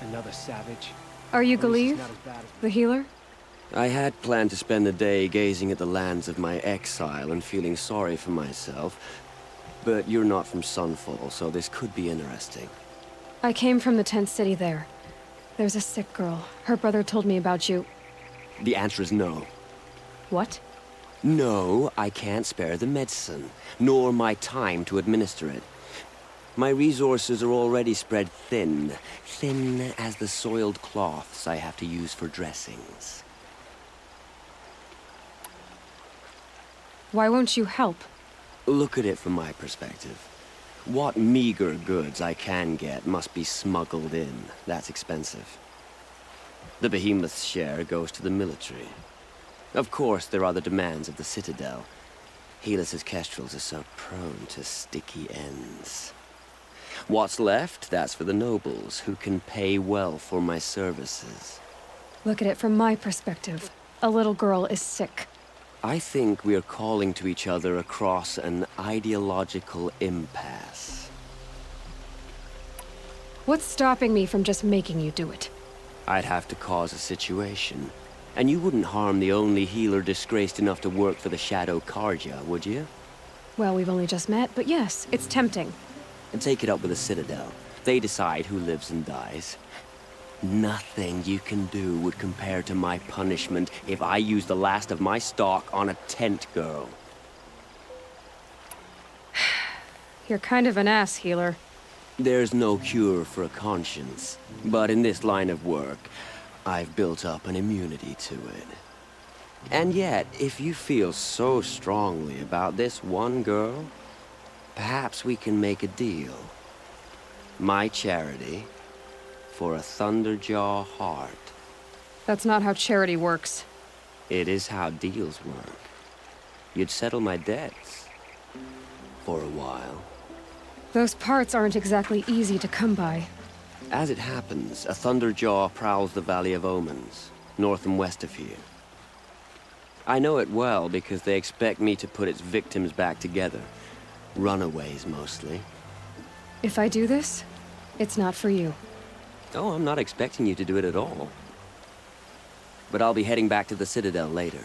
Another savage. Are you Galeev, the healer? I had planned to spend the day gazing at the lands of my exile and feeling sorry for myself. But you're not from Sunfall, so this could be interesting. I came from the tent city there. There's a sick girl. Her brother told me about you. The answer is no. What? No, I can't spare the medicine, nor my time to administer it. My resources are already spread thin. Thin as the soiled cloths I have to use for dressings. Why won't you help? Look at it from my perspective. What meager goods I can get must be smuggled in. That's expensive. The behemoth's share goes to the military. Of course, there are the demands of the Citadel. Helis's kestrels are so prone to sticky ends. What's left, that's for the nobles, who can pay well for my services. Look at it from my perspective. A little girl is sick. I think we are calling to each other across an ideological impasse. What's stopping me from just making you do it? I'd have to cause a situation. And you wouldn't harm the only healer disgraced enough to work for the Shadow Karja, would you? Well, we've only just met, but yes, it's tempting. And take it up with the Citadel. They decide who lives and dies. Nothing you can do would compare to my punishment if I use the last of my stock on a tent girl. You're kind of an ass, healer. There's no cure for a conscience. But in this line of work, I've built up an immunity to it. And yet, if you feel so strongly about this one girl, perhaps we can make a deal. My charity for a Thunderjaw heart. That's not how charity works. It is how deals work. You'd settle my debts. For a while. Those parts aren't exactly easy to come by. As it happens, a Thunderjaw prowls the Valley of Omens, north and west of here. I know it well because they expect me to put its victims back together. Runaways, mostly. If I do this, it's not for you. Oh, I'm not expecting you to do it at all. But I'll be heading back to the Citadel later.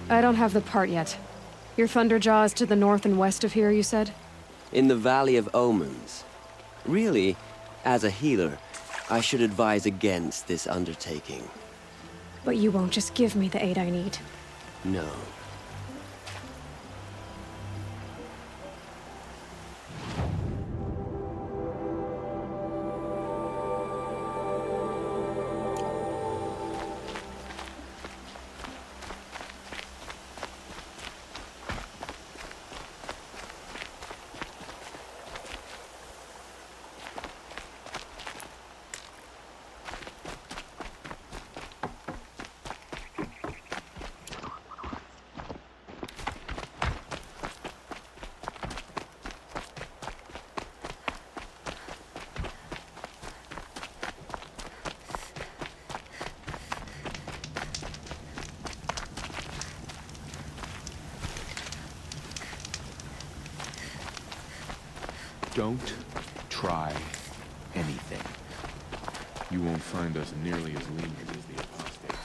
I don't have the part yet. Your Thunderjaw is to the north and west of here, you said? In the Valley of Omens. Really, as a healer, I should advise against this undertaking. But you won't just give me the aid I need. No. Don't try anything. You won't find us nearly as lenient as the apostates.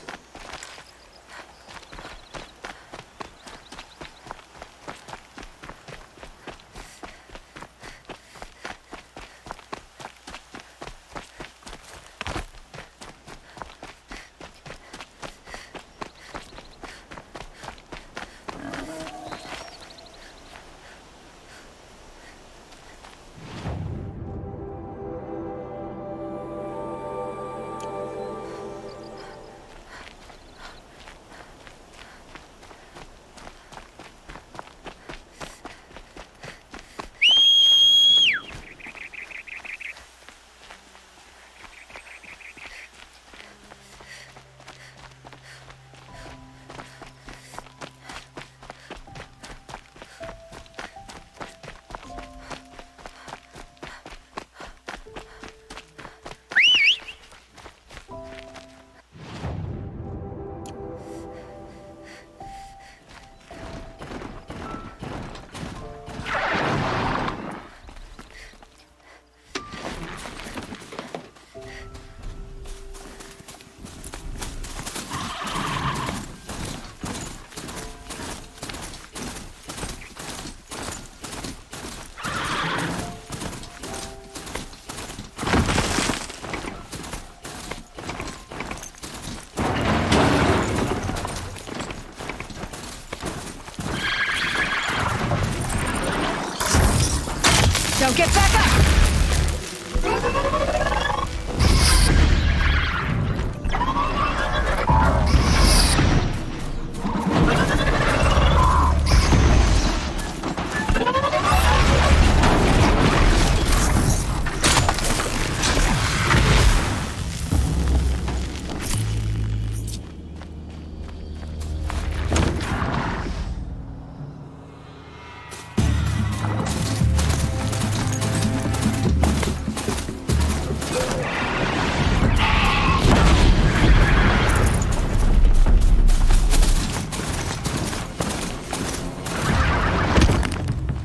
Don't get back up!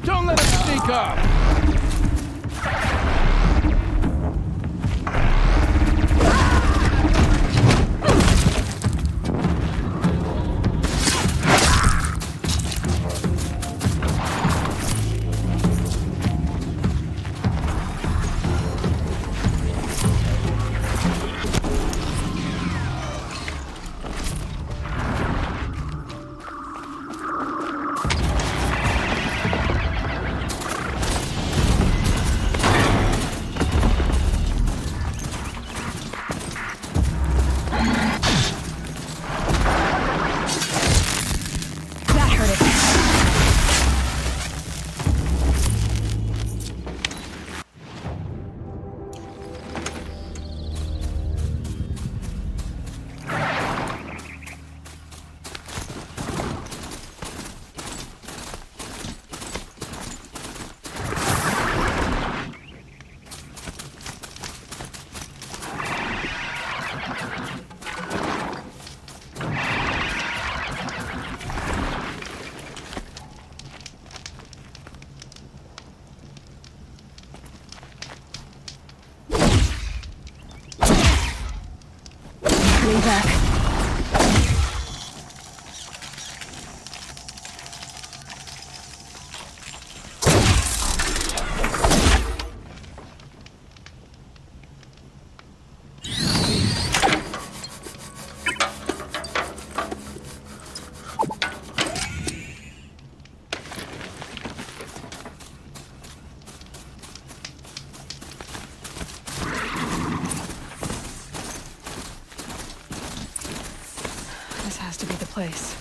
Don't let him sneak up! Coming back. place.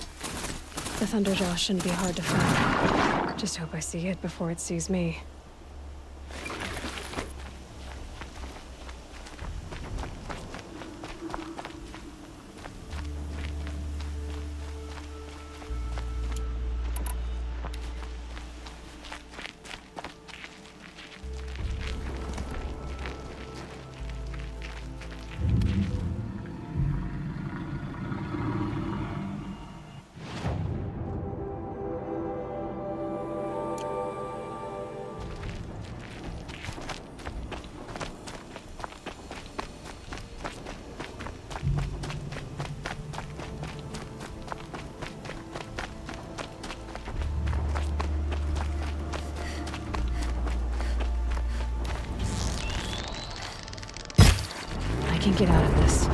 The Thunderjaw shouldn't be hard to find. Just hope I see it before it sees me. I can get out of this.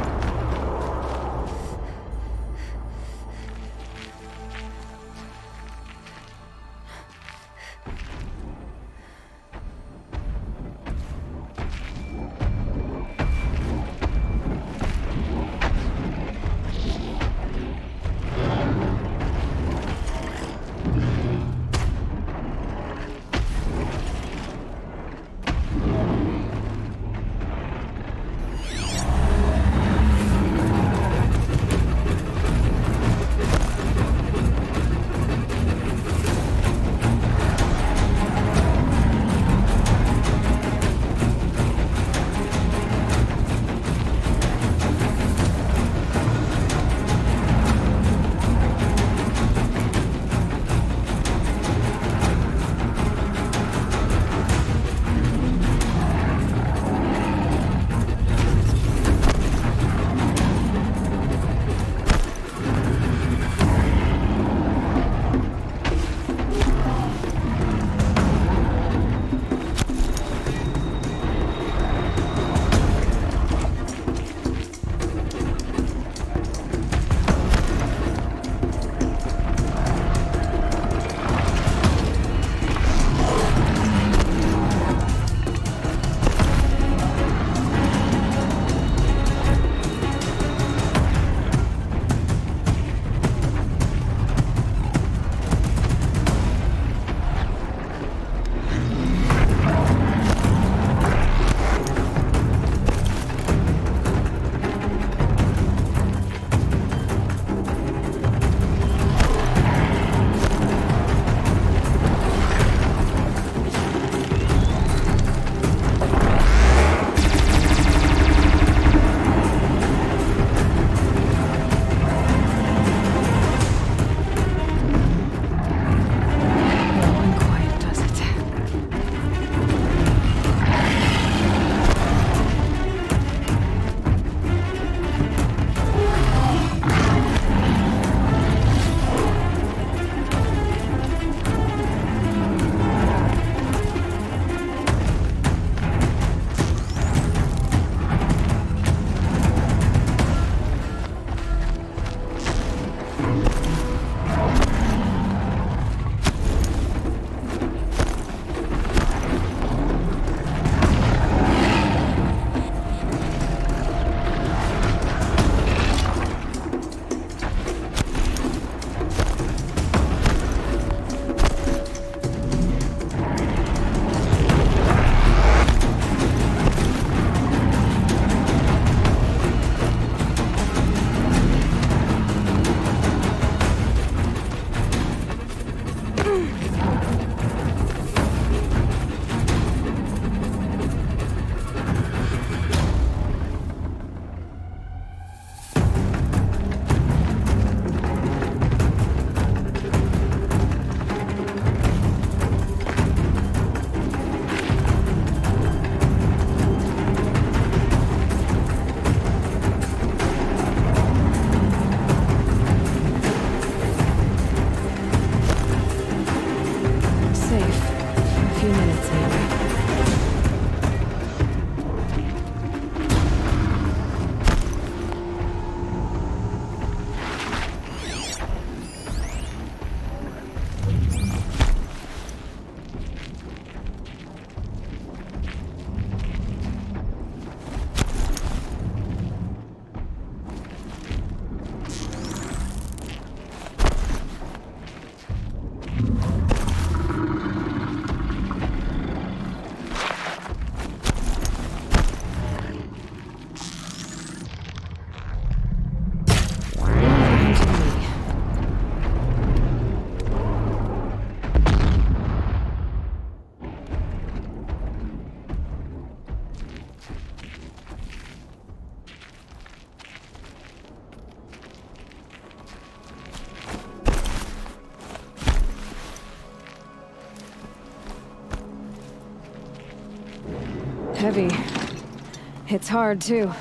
Heavy. It's hard, too.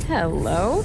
Hello?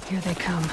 Here they come.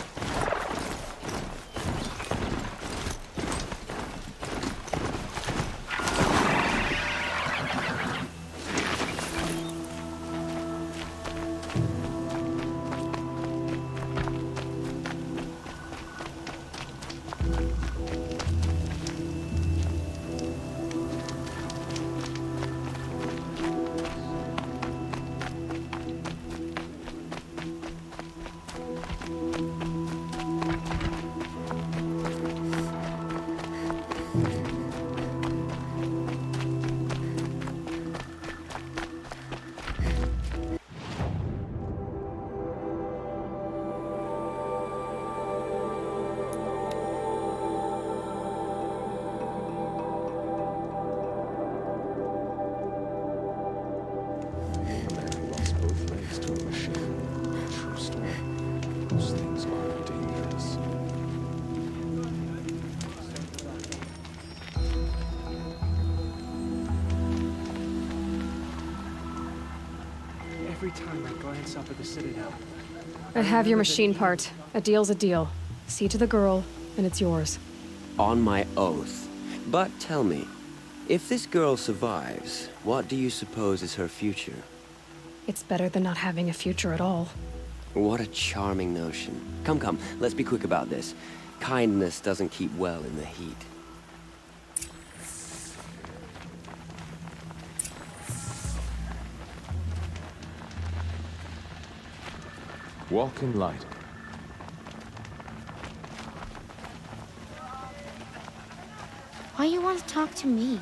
Every time I glance up at the Citadel, I have your remember machine that part. A deal's a deal. See to the girl, and it's yours. On my oath. But tell me, if this girl survives, what do you suppose is her future? It's better than not having a future at all. What a charming notion. Come, come, let's be quick about this. Kindness doesn't keep well in the heat. Walk in light. Why you want to talk to me?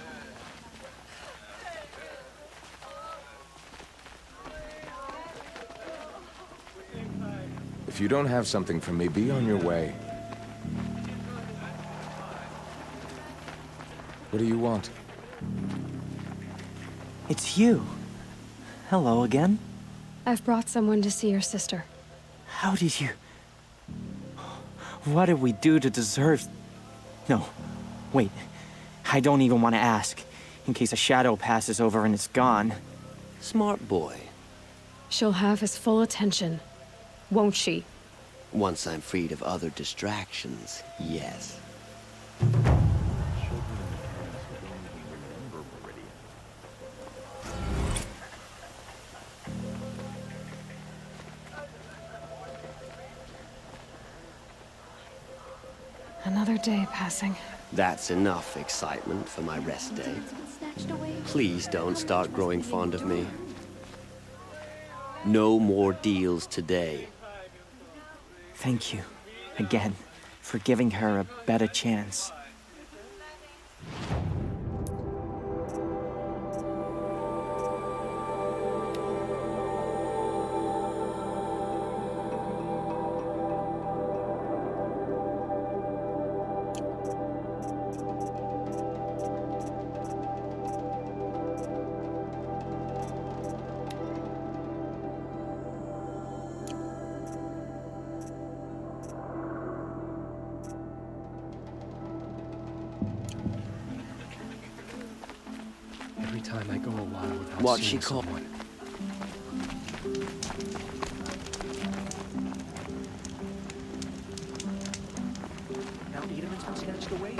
If you don't have something for me, be on your way. What do you want? It's you. Hello again. I've brought someone to see your sister. How did you... What did we do to deserve... No, wait. I don't even want to ask, in case a shadow passes over and it's gone. Smart boy. She'll have his full attention, won't she? Once I'm freed of other distractions, yes. Another day passing. That's enough excitement for my rest day. Please don't start growing fond of me. No more deals today. Thank you, again, for giving her a better chance. every time I go a while without What's seeing she called? someone. Now Edelman's been snatched away.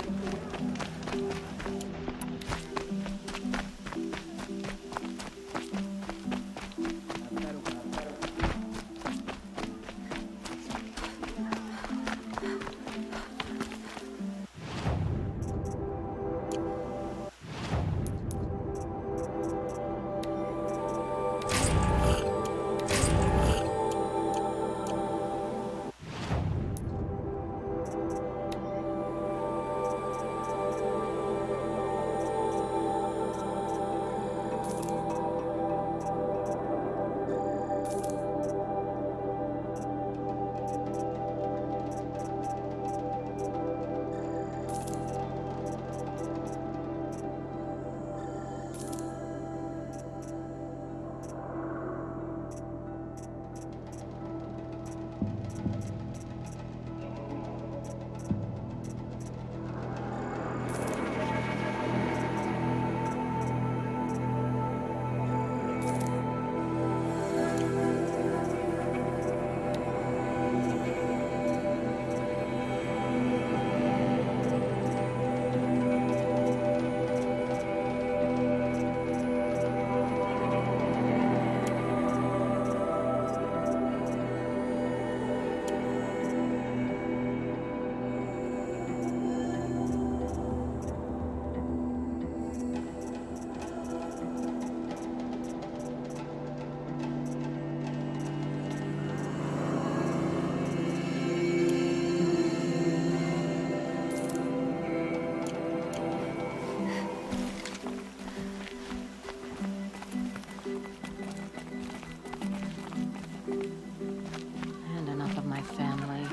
And enough of my family.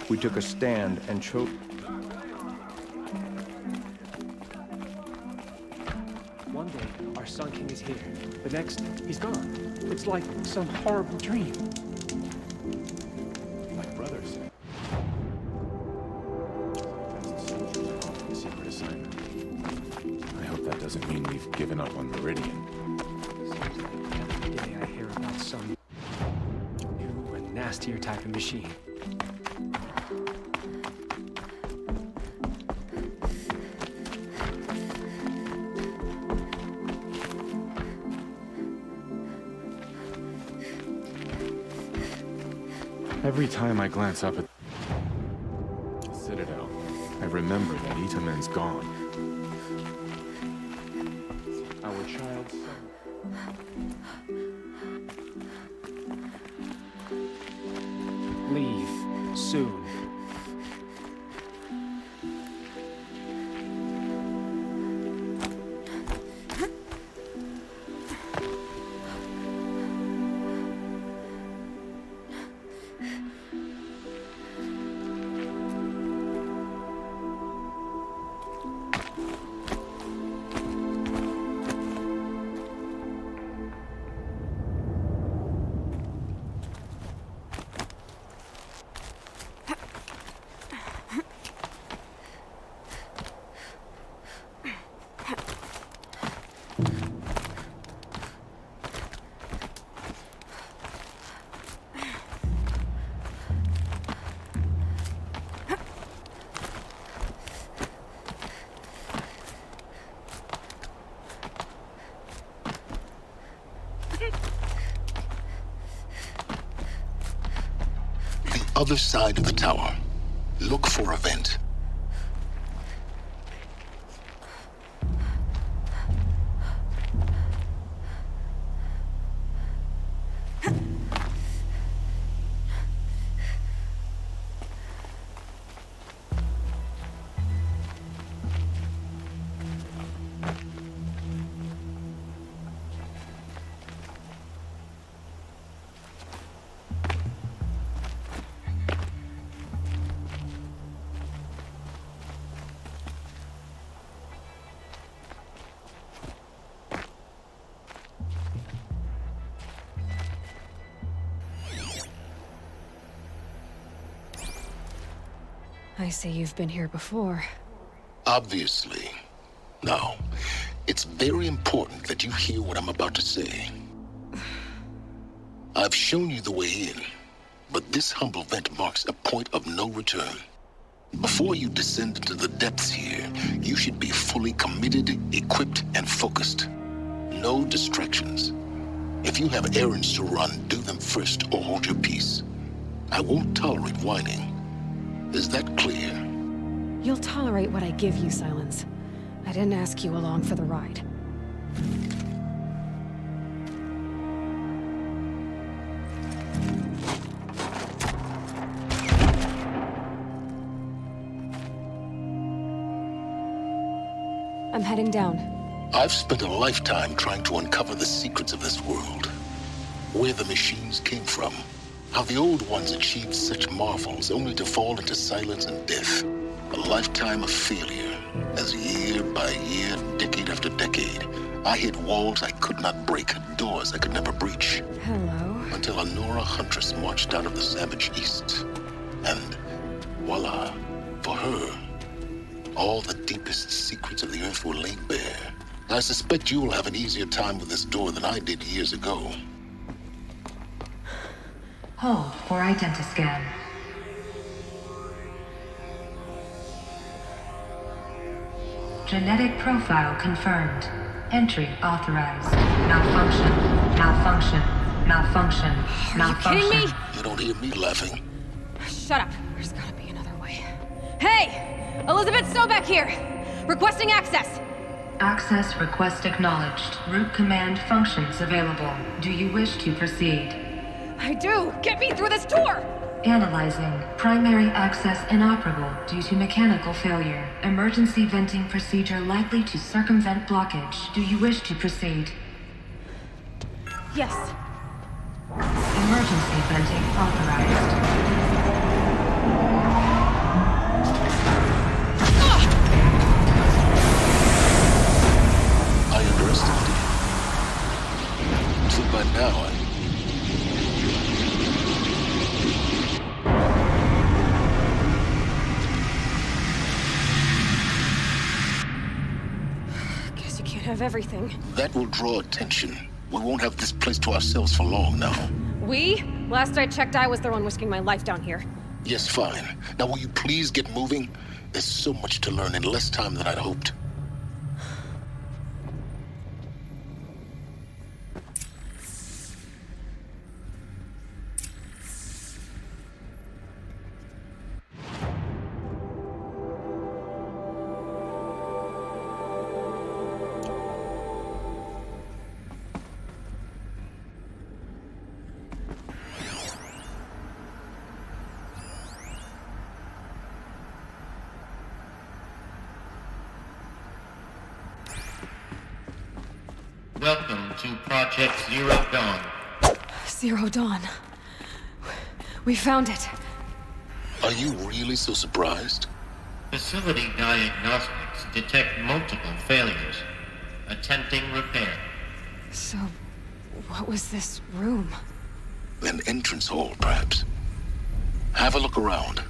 We took a stand and chose. One day, our Sun King is here. The next, he's gone. It's like some horrible dream. My brother said. That's the soldier's secret assignment. I hope that doesn't mean we've given up on Meridian. Seems like every day I hear about some new and nastier type of machine. Every time I glance up at the Citadel, I remember that Itamen's gone. Our child's son. Leave soon. Other side of the tower. Look for a vent. I see you've been here before. Obviously. Now, it's very important that you hear what I'm about to say. I've shown you the way in, but this humble vent marks a point of no return. Before you descend into the depths here, you should be fully committed, equipped, and focused. No distractions. If you have errands to run, do them first or hold your peace. I won't tolerate whining. Is that clear? You'll tolerate what I give you, Silence. I didn't ask you along for the ride. I'm heading down. I've spent a lifetime trying to uncover the secrets of this world. Where the machines came from. How the old ones achieved such marvels only to fall into silence and death. A lifetime of failure, as year by year, decade after decade, I hit walls I could not break, doors I could never breach. Hello. Until a Nora huntress marched out of the savage east. And voila, for her, all the deepest secrets of the earth were laid bare. I suspect you will have an easier time with this door than I did years ago. Hold for identiscan. Genetic profile confirmed. Entry authorized. Malfunction. Malfunction. Malfunction. Malfunction. Are you kidding me? You don't hear me laughing. Shut up. There's gotta be another way. Hey! Elizabeth Sobeck here! Requesting access! Access request acknowledged. Root command functions available. Do you wish to proceed? I do! Get me through this door! Analyzing. Primary access inoperable due to mechanical failure. Emergency venting procedure likely to circumvent blockage. Do you wish to proceed? Yes. Emergency venting authorized. I underestimated you. So by now, Guess you can't have everything. That will draw attention. We won't have this place to ourselves for long now. We? Last I checked, I was the one risking my life down here. Yes, fine. Now will you please get moving? There's so much to learn in less time than I'd hoped. Welcome to Project Zero Dawn. Zero Dawn. We found it. Are you really so surprised? Facility diagnostics detect multiple failures. Attempting repair. So, what was this room? An entrance hall, perhaps. Have a look around.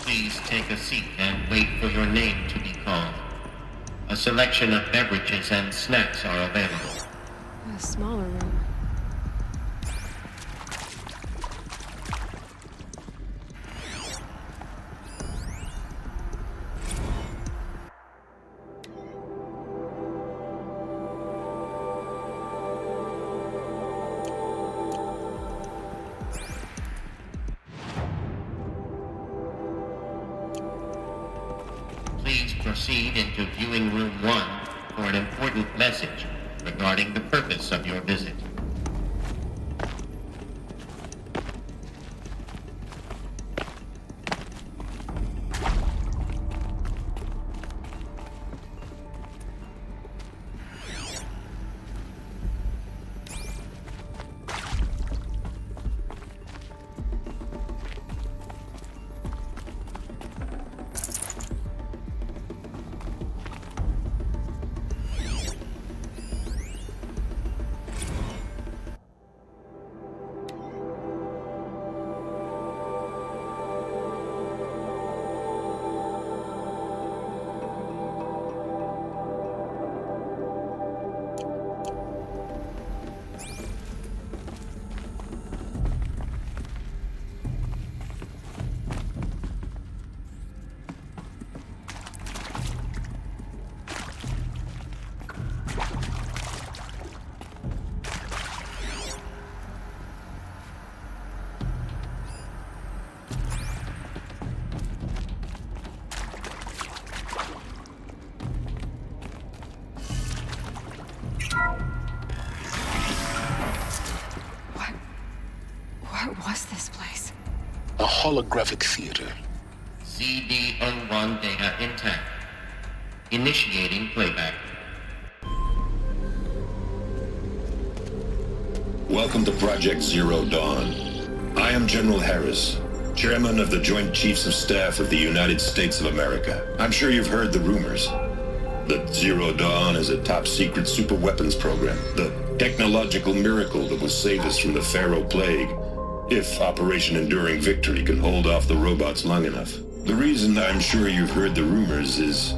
Please take a seat and wait for your name to be called. A selection of beverages and snacks are available. A smaller room. Please proceed into viewing room 1 for an important message regarding the purpose of your visit. What was this place? A holographic theater. CD01 data intact. Initiating playback. Welcome to Project Zero Dawn. I am General Harris, Chairman of the Joint Chiefs of Staff of the United States of America. I'm sure you've heard the rumors that Zero Dawn is a top-secret superweapons program, the technological miracle that will save us from the Pharaoh Plague, if Operation Enduring Victory can hold off the robots long enough. The reason I'm sure you've heard the rumors is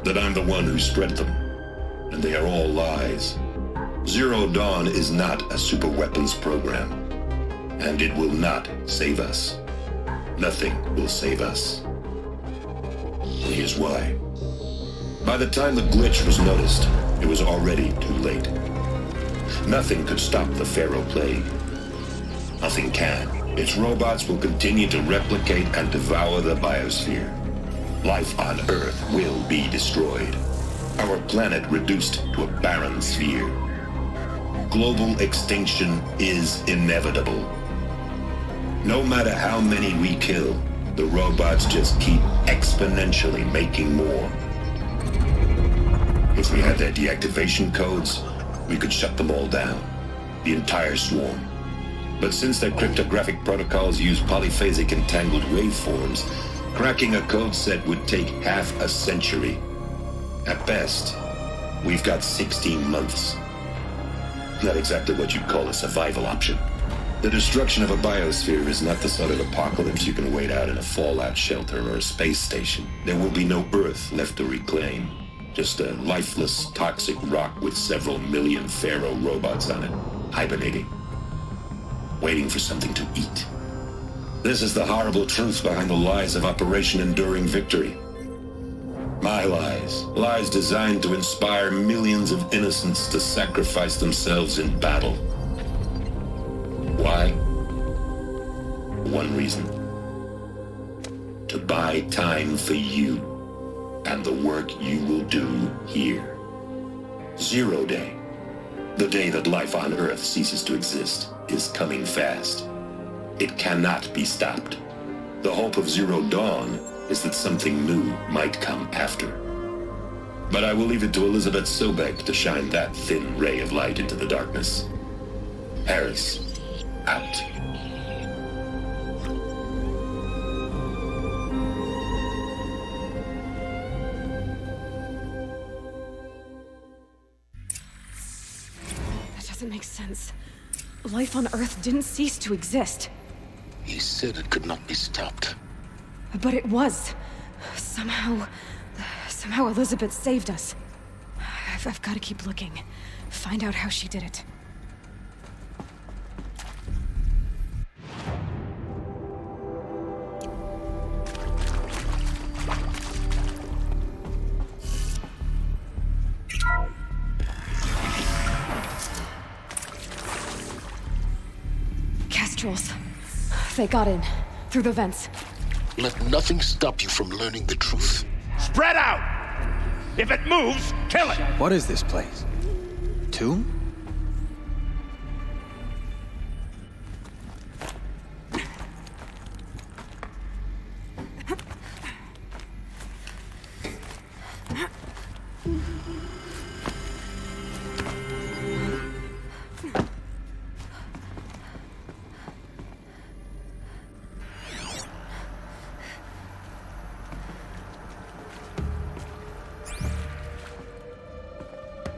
that I'm the one who spread them, and they are all lies. Zero Dawn is not a superweapons program, and it will not save us. Nothing will save us. is why. By the time the glitch was noticed, it was already too late. Nothing could stop the Pharaoh plague. Nothing can. Its robots will continue to replicate and devour the biosphere. Life on Earth will be destroyed. Our planet reduced to a barren sphere. Global extinction is inevitable. No matter how many we kill, the robots just keep exponentially making more. If we had their deactivation codes, we could shut them all down. The entire swarm. But since their cryptographic protocols use polyphasic entangled waveforms, cracking a code set would take half a century. At best, we've got 16 months. Not exactly what you'd call a survival option. The destruction of a biosphere is not the sort of apocalypse you can wait out in a fallout shelter or a space station. There will be no Earth left to reclaim. Just a lifeless, toxic rock with several million Pharaoh robots on it, hibernating, waiting for something to eat. This is the horrible truth behind the lies of Operation Enduring Victory. My lies. Lies designed to inspire millions of innocents to sacrifice themselves in battle. Why? One reason. To buy time for you and the work you will do here. 0 Day. The day that life on Earth ceases to exist is coming fast. It cannot be stopped. The hope of Zero Dawn is that something new might come after. But I will leave it to Elizabeth Sobek to shine that thin ray of light into the darkness. Harris, out. That doesn't make sense. Life on Earth didn't cease to exist. He said it could not be stopped. But it was. Somehow Elizabeth saved us. I've got to keep looking. Find out how she did it. Kestrels. They got in. Through the vents. Let nothing stop you from learning the truth. Spread out! If it moves, kill it! What is this place? Tomb?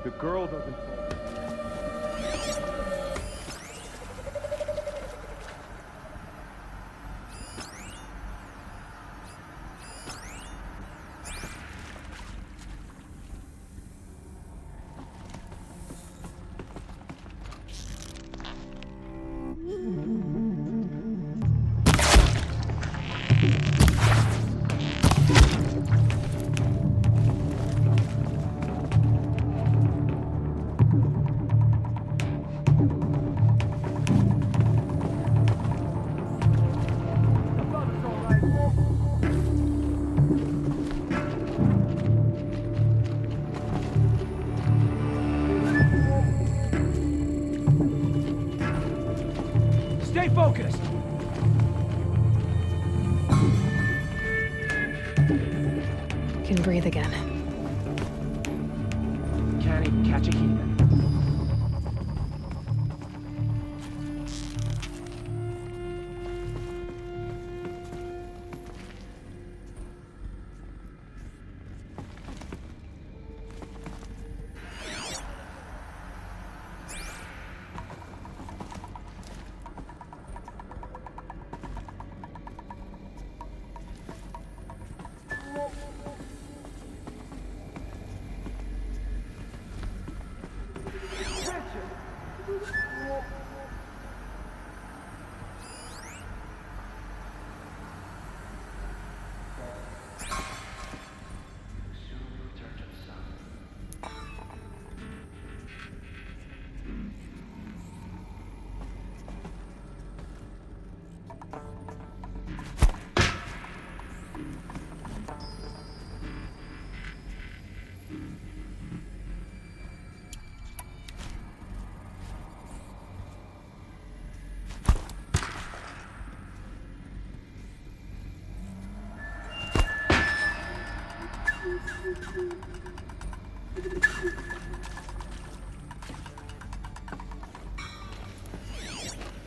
The girl doesn't... Stay focused! Can breathe again. Can't even catch a heathen.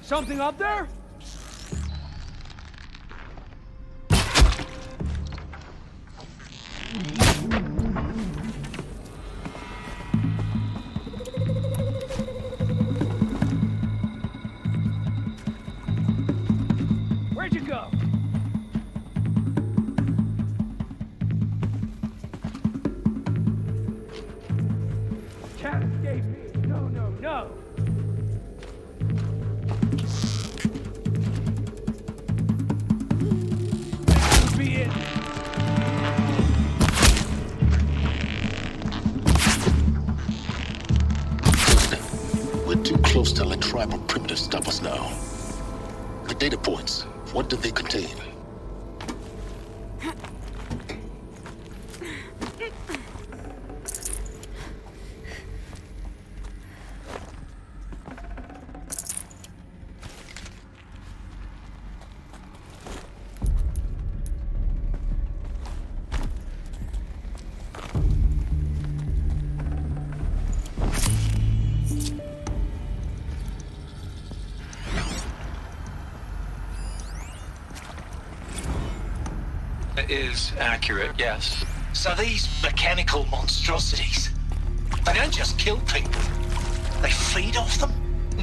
Something up there? Where'd you go? Can't escape me. No, no, no. Be it. We're too close to let tribal primitives stop us now. The data points, what do they contain? Is accurate, yes. So these mechanical monstrosities, they don't just kill people, they feed off them?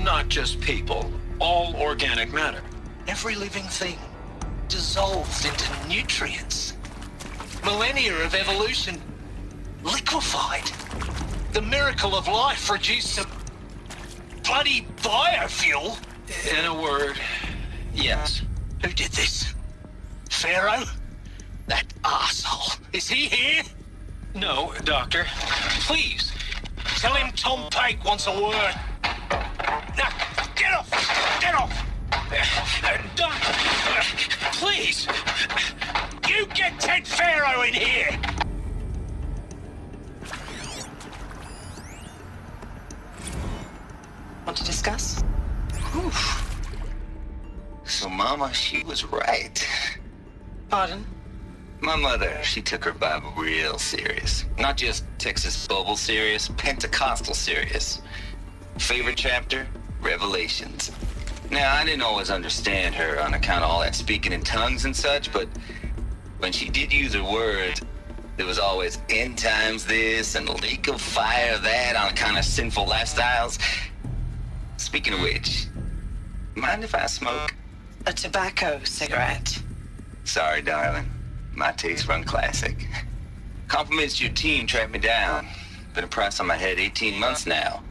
Not just people, all organic matter. Every living thing dissolved into nutrients. Millennia of evolution liquefied. The miracle of life reduced to bloody biofuel. In a word, yes. Who did this? Pharaoh? That asshole. Is he here? No, Doctor. Please, tell him Tom Pike wants a word. Now, get off! Get off! Doctor, please! You get Ted Pharaoh in here! Want to discuss? Whew. So Mama, she was right. Pardon? My mother, she took her Bible real serious. Not just Texas Bible serious, Pentecostal serious. Favorite chapter? Revelations. Now, I didn't always understand her on account of all that speaking in tongues and such, but when she did use her words, there was always end times this and lake of fire that on account of sinful lifestyles. Speaking of which, mind if I smoke? A tobacco cigarette. Sorry, darling. My taste run classic. Compliments to your team tracked me down. Been a price on my head 18 months now.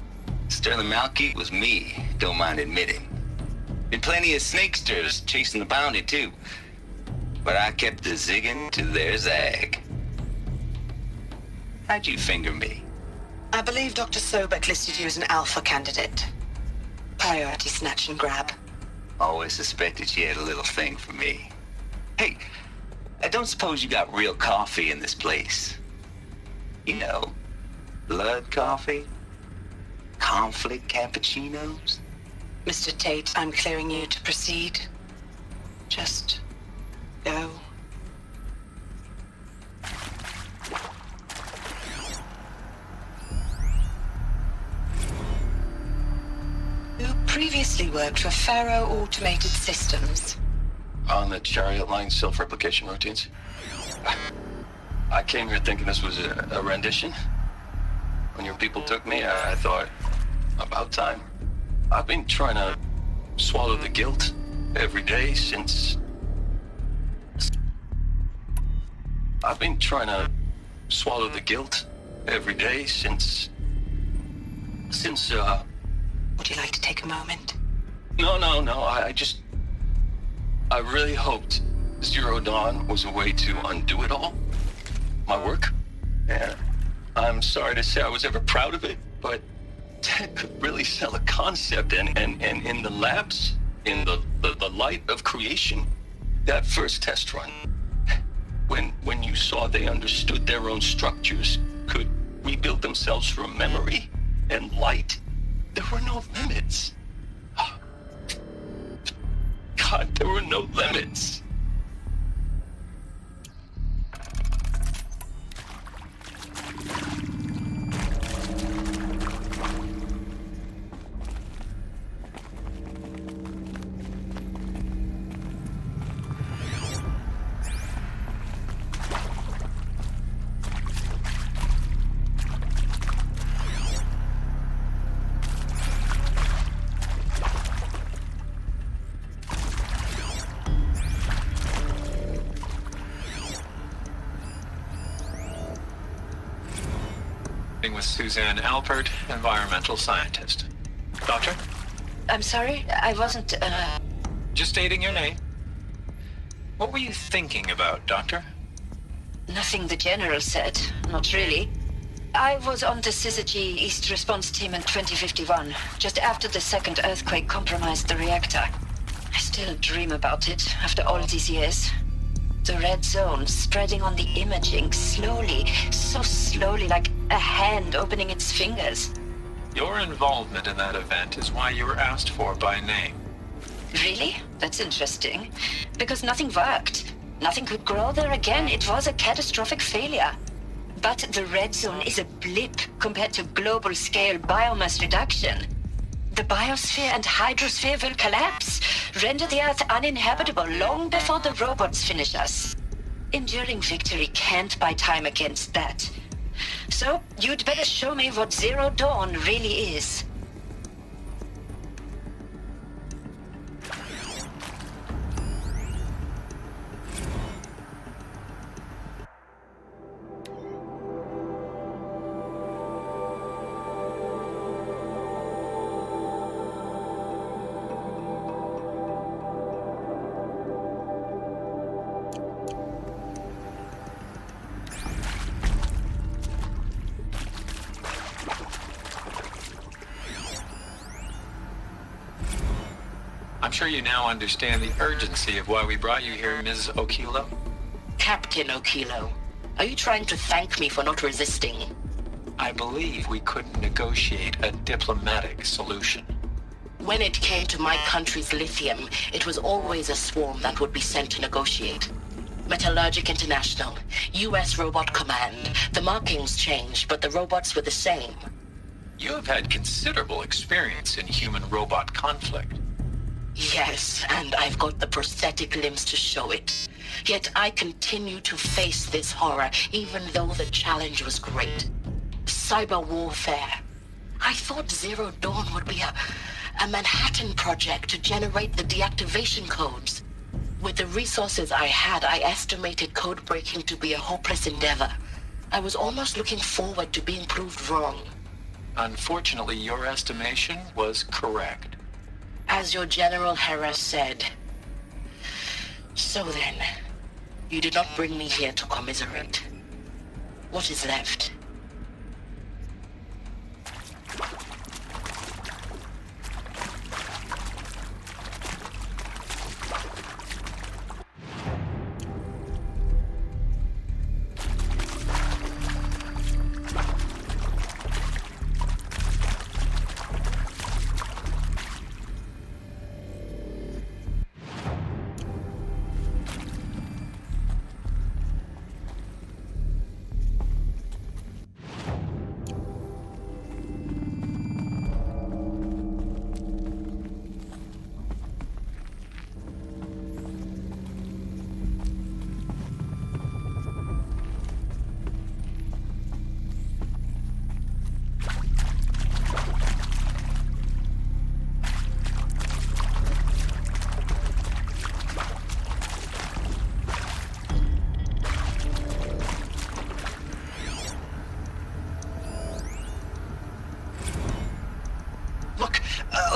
Sterling Malkeet was me, don't mind admitting. Been plenty of snakesters chasing the bounty, too. But I kept the zigging to their zag. How'd you finger me? I believe Dr. Sobek listed you as an alpha candidate. Priority snatch and grab. Always suspected she had a little thing for me. Hey, I don't suppose you got real coffee in this place. You know, blood coffee? Conflict cappuccinos? Mr. Tate, I'm clearing you to proceed. Just go. You previously worked for Pharaoh Automated Systems. On the Chariot Line self-replication routines. I came here thinking this was a rendition. When your people took me, I thought, about time. I've been trying to swallow the guilt every day since... I've been trying to swallow the guilt every day since... Would you like to take a moment? No, I really hoped Zero Dawn was a way to undo it all. My work. And I'm sorry to say I was ever proud of it, but Ted could really sell a concept, and in the labs, in the light of creation, that first test run, when you saw they understood their own structures, could rebuild themselves from memory and light, there were no limits. God, there were no limits. With Suzanne Alpert, environmental scientist. Doctor? I'm sorry, I wasn't, Just stating your name. What were you thinking about, Doctor? Nothing the General said. Not really. I was on the Syzygy East Response Team in 2051, just after the second earthquake compromised the reactor. I still dream about it, after all these years. The red zone spreading on the imaging, slowly, so slowly, like a hand opening its fingers. Your involvement in that event is why you were asked for by name. Really? That's interesting. Because nothing worked. Nothing could grow there again. It was a catastrophic failure. But the red zone is a blip compared to global-scale biomass reduction. The biosphere and hydrosphere will collapse, render the Earth uninhabitable long before the robots finish us. Enduring victory can't buy time against that. So, you'd better show me what Zero Dawn really is. I'm sure you now understand the urgency of why we brought you here, Ms. Okilo. Captain Okilo, are you trying to thank me for not resisting? I believe we couldn't negotiate a diplomatic solution. When it came to my country's lithium, it was always a swarm that would be sent to negotiate. Metallurgic International, US Robot Command. The markings changed, but the robots were the same. You have had considerable experience in human-robot conflict. Yes, and I've got the prosthetic limbs to show it. Yet I continue to face this horror, even though the challenge was great. Cyber warfare. I thought Zero Dawn would be a Manhattan project to generate the deactivation codes. With the resources I had, I estimated code breaking to be a hopeless endeavor. I was almost looking forward to being proved wrong. Unfortunately, your estimation was correct. As your General Hera said. So then, you did not bring me here to commiserate. What is left?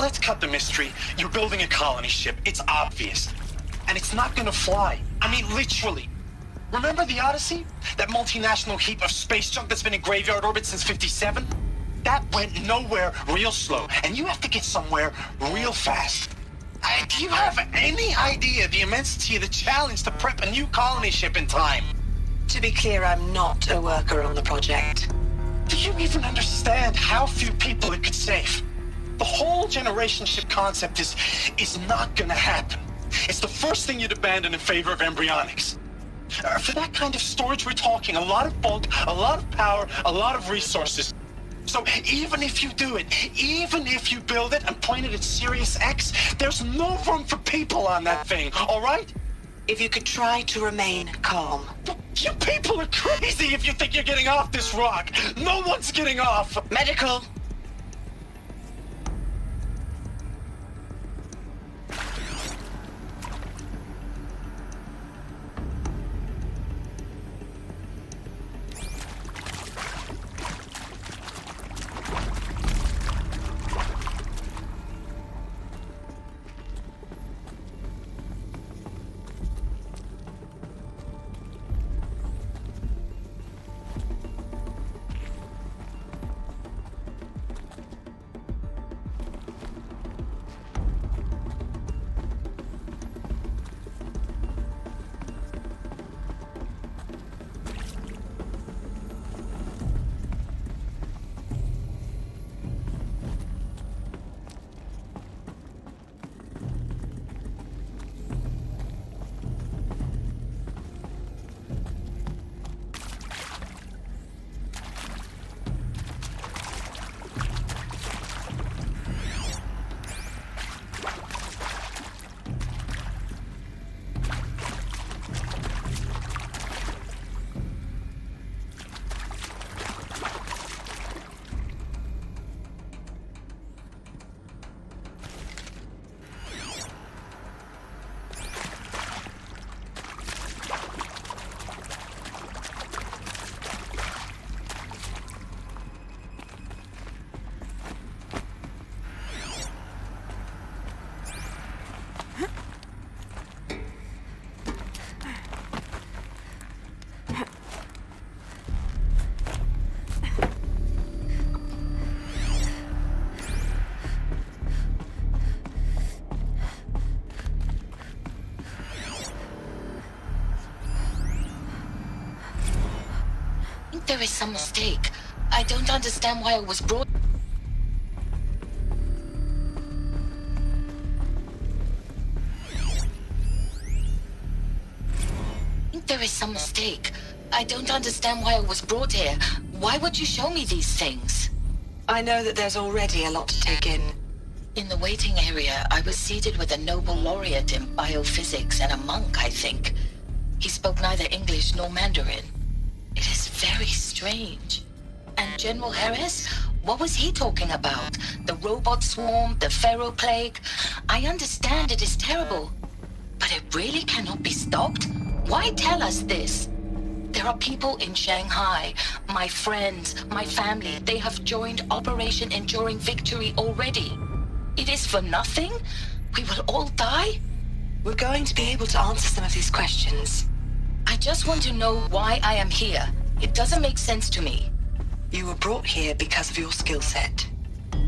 Let's cut the mystery. You're building a colony ship. It's obvious. And it's not gonna fly. I mean, literally. Remember the Odyssey? That multinational heap of space junk that's been in graveyard orbit since 57? That went nowhere real slow. And you have to get somewhere real fast. Do you have any idea the immensity of the challenge to prep a new colony ship in time? To be clear, I'm not a worker on the project. Do you even understand how few people it could save? The whole generation ship concept is not gonna happen. It's the first thing you'd abandon in favor of embryonics. For that kind of storage, we're talking a lot of bulk, a lot of power, a lot of resources. So even if you do it, even if you build it and point it at Sirius X, there's no room for people on that thing, all right? If you could try to remain calm. You people are crazy if you think you're getting off this rock. No one's getting off. Medical. think there is some mistake. I don't understand why I was brought... There is some mistake. I don't understand why I was brought here. Why would you show me these things? I know that there's already a lot to take in. In the waiting area, I was seated with a Nobel laureate in biophysics and a monk, I think. He spoke neither English nor Mandarin. It is very strange. And General Harris? What was he talking about? The robot swarm, the Pharaoh plague? I understand it is terrible. But it really cannot be stopped? Why tell us this? There are people in Shanghai, my friends, my family. They have joined Operation Enduring Victory already. It is for nothing? We will all die? We're going to be able to answer some of these questions. I just want to know why I am here. It doesn't make sense to me. You were brought here because of your skill set.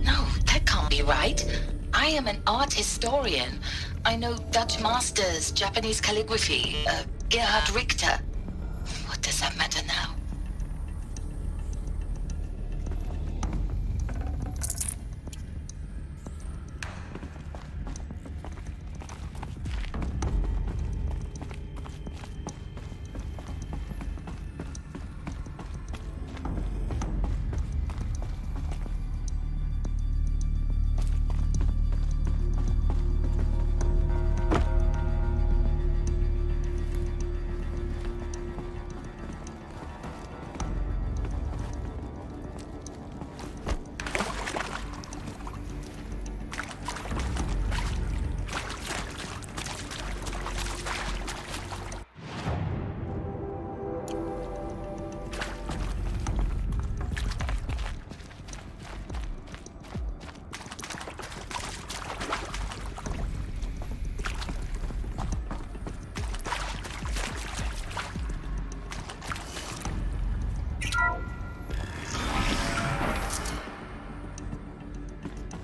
No, that can't be right. I am an art historian. I know Dutch masters, Japanese calligraphy, Gerhard Richter. What does that matter now?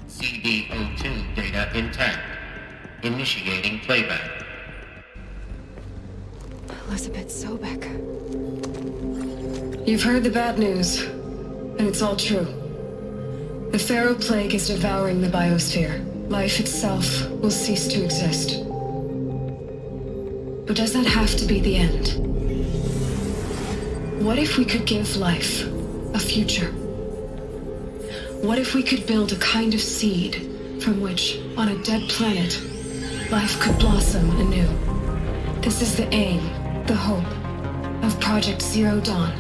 CD02 data intact. Initiating playback. Elizabeth Sobek. You've heard the bad news, and it's all true. The Pharaoh plague is devouring the biosphere. Life itself will cease to exist. But does that have to be the end? What if we could give life a future? What if we could build a kind of seed from which, on a dead planet, life could blossom anew? This is the aim, the hope, of Project Zero Dawn.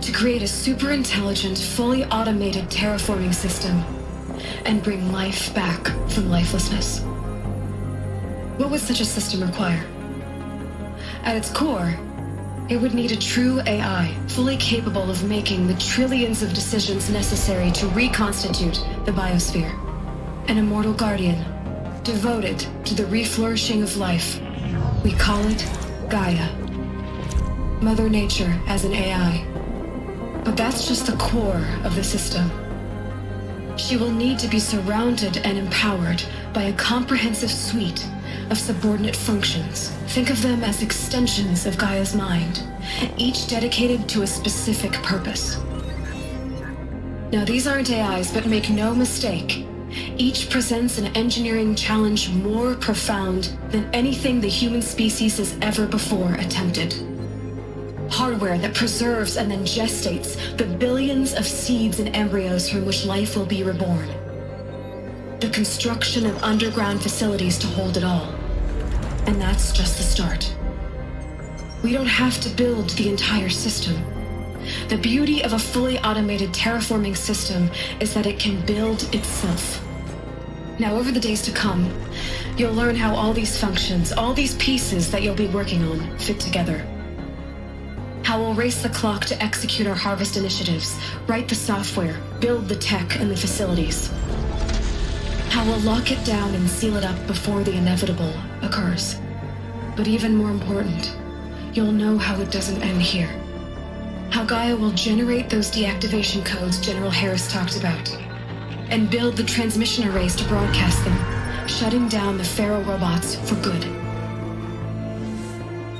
To create a super-intelligent, fully automated terraforming system and bring life back from lifelessness. What would such a system require? At its core, it would need a true AI, fully capable of making the trillions of decisions necessary to reconstitute the biosphere. An immortal guardian, devoted to the reflourishing of life. We call it Gaia. Mother Nature as an AI. But that's just the core of the system. She will need to be surrounded and empowered by a comprehensive suite of subordinate functions. Think of them as extensions of Gaia's mind, each dedicated to a specific purpose. Now, these aren't AIs, but make no mistake, each presents an engineering challenge more profound than anything the human species has ever before attempted. Hardware that preserves and then gestates the billions of seeds and embryos from which life will be reborn. The construction of underground facilities to hold it all. And that's just the start. We don't have to build the entire system. The beauty of a fully automated terraforming system is that it can build itself. Now, over the days to come, you'll learn how all these functions, all these pieces that you'll be working on, fit together. How we'll race the clock to execute our harvest initiatives, write the software, build the tech and the facilities. How we'll lock it down and seal it up before the inevitable occurs. But even more important, you'll know how it doesn't end here. How Gaia will generate those deactivation codes General Harris talked about, and build the transmission arrays to broadcast them, shutting down the Pharaoh robots for good.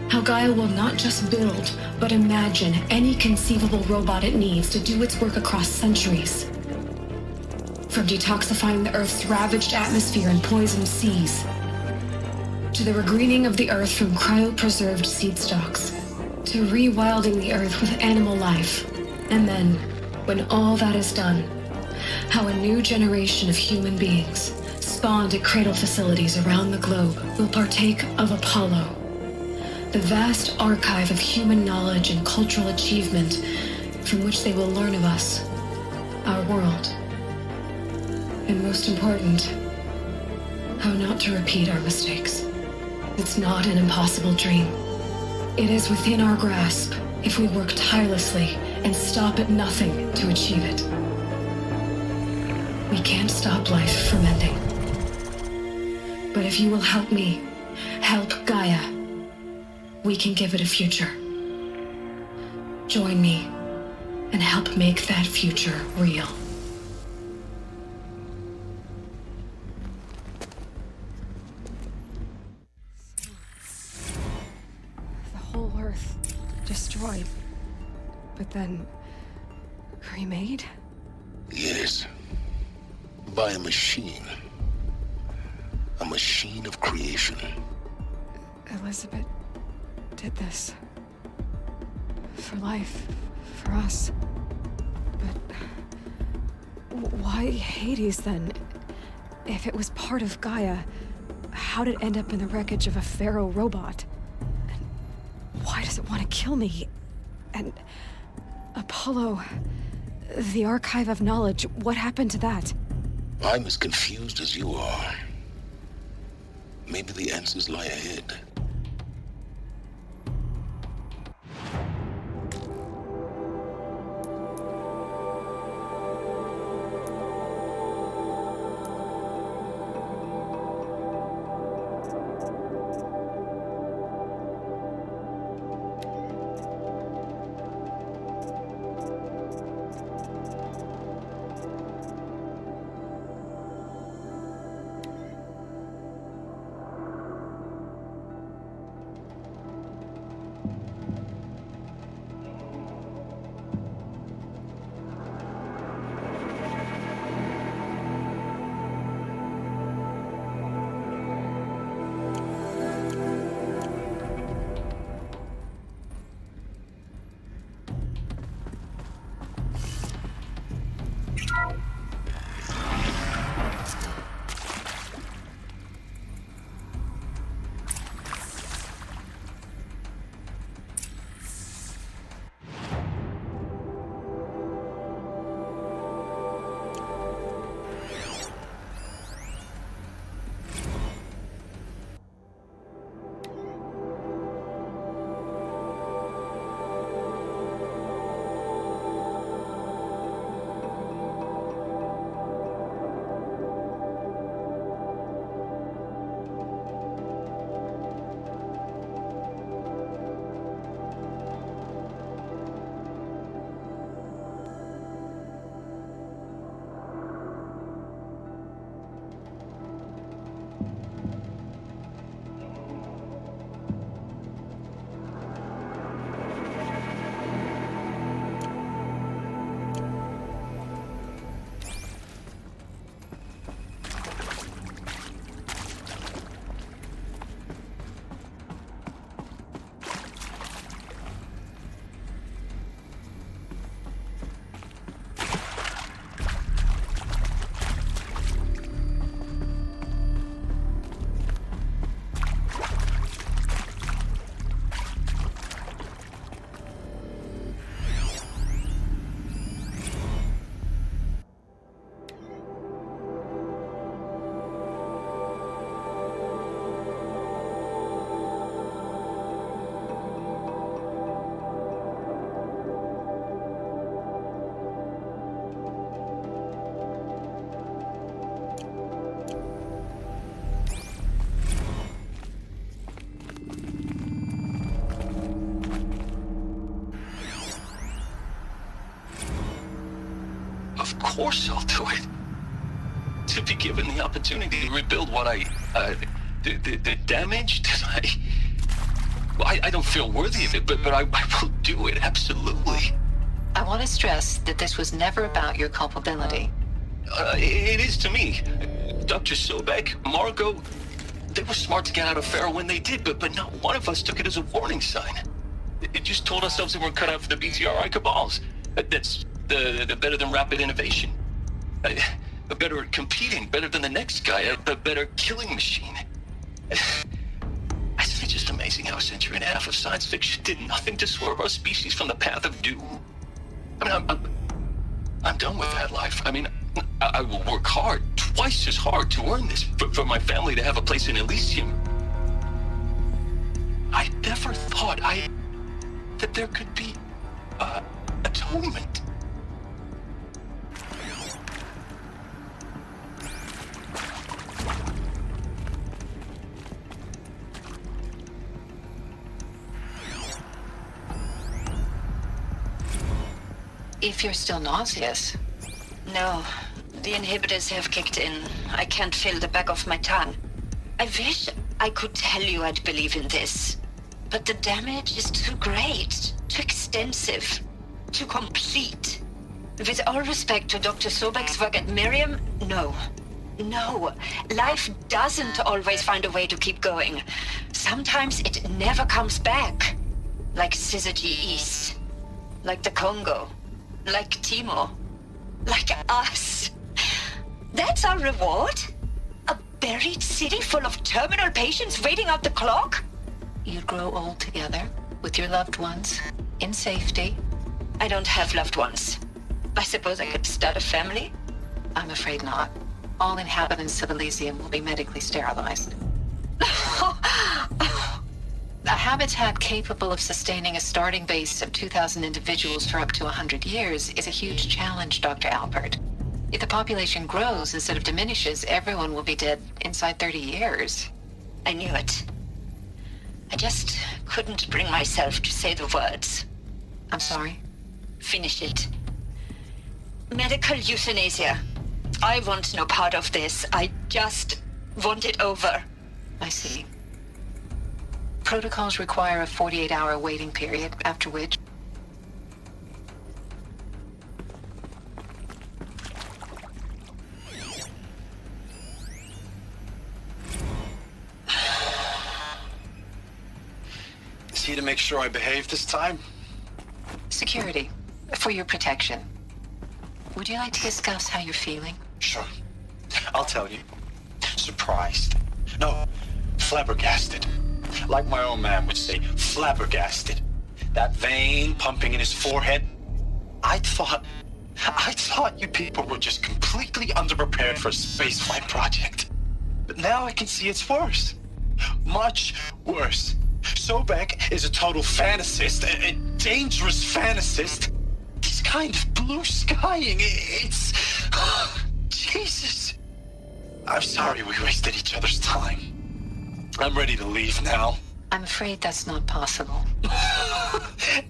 How Gaia will not just build, but imagine any conceivable robot it needs to do its work across centuries. From detoxifying the Earth's ravaged atmosphere and poisoned seas, to the regreening of the Earth from cryopreserved seed stalks, to rewilding the Earth with animal life. And then, when all that is done, how a new generation of human beings, spawned at cradle facilities around the globe, will partake of Apollo, the vast archive of human knowledge and cultural achievement from which they will learn of us, our world, and most important, how not to repeat our mistakes. It's not an impossible dream. It is within our grasp if we work tirelessly and stop at nothing to achieve it. We can't stop life from ending. But if you will help me, help Gaia, we can give it a future. Join me and help make that future real. The whole Earth destroyed, but then remade? Yes. By a machine. A machine of creation. Elizabeth did this. For life. For us. But why Hades then? If it was part of Gaia, how'd it end up in the wreckage of a pharaoh robot? And why does it want to kill me? And Apollo, the archive of knowledge, what happened to that? I'm as confused as you are. Maybe the answers lie ahead. Of course I'll do it. To be given the opportunity to rebuild what the damage that I don't feel worthy of it, but I will do it, absolutely. I want to stress that this was never about your culpability. It is to me. Dr. Sobek, Margot, they were smart to get out of Pharaoh when they did, but not one of us took it as a warning sign. It just told ourselves that we're cut out for the BTRI cabals. That's the better than rapid innovation. Better at competing, better than the next guy, a better killing machine. It's just amazing how a century and a half of science fiction did nothing to swerve our species from the path of doom. I mean, I'm done with that life. I mean, I will work hard, twice as hard to earn this, for my family to have a place in Elysium. I never thought that there could be, atonement. If you're still nauseous. No, the inhibitors have kicked in. I can't feel the back of my tongue. I wish I could tell you I'd believe in this, but the damage is too great, too extensive, too complete. With all respect to Dr. Sobek's work at Miriam, no. No, life doesn't always find a way to keep going. Sometimes it never comes back. Like Syzygy East. Like the Congo. Like Timo. Like us. That's our reward? A buried city full of terminal patients waiting out the clock? You'd grow old together, with your loved ones, in safety. I don't have loved ones. I suppose I could start a family? I'm afraid not. All inhabitants of Elysium will be medically sterilized. A habitat capable of sustaining a starting base of 2,000 individuals for up to 100 years is a huge challenge, Dr. Alpert. If the population grows instead of diminishes, everyone will be dead inside 30 years. I knew it. I just couldn't bring myself to say the words. I'm sorry? Finish it. Medical euthanasia. I want no part of this. I just want it over. I see. Protocols require a 48-hour waiting period, after which... Is he to make sure I behave this time? Security. For your protection. Would you like to discuss how you're feeling? Sure. I'll tell you. Surprised. No, flabbergasted. Like my own man would say, flabbergasted. That vein pumping in his forehead. I thought you people were just completely underprepared for a spaceflight project. But now I can see it's worse. Much worse. Sobek is a total fantasist, a dangerous fantasist. He's kind of blue skying. It's... Jesus. I'm sorry we wasted each other's time. I'm ready to leave now. I'm afraid that's not possible.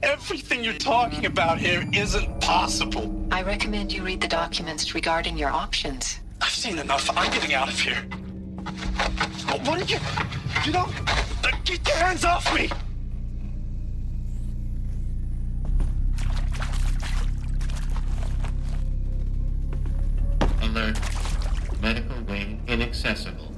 Everything you're talking about here isn't possible. I recommend you read the documents regarding your options. I've seen enough. I'm getting out of here. What are you... You know... Get your hands off me! Alert. Medical wing inaccessible.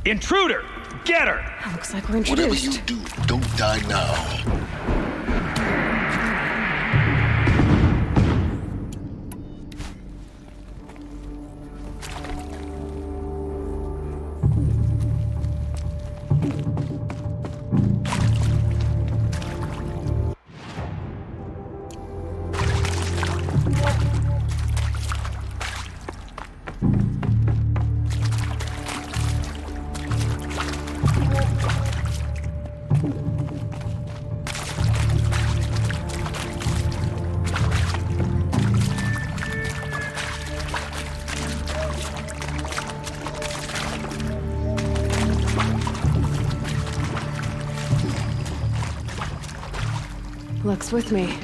Intruder! Get her! Looks like we're Whatever introduced. you do, don't die now. Luck's with me.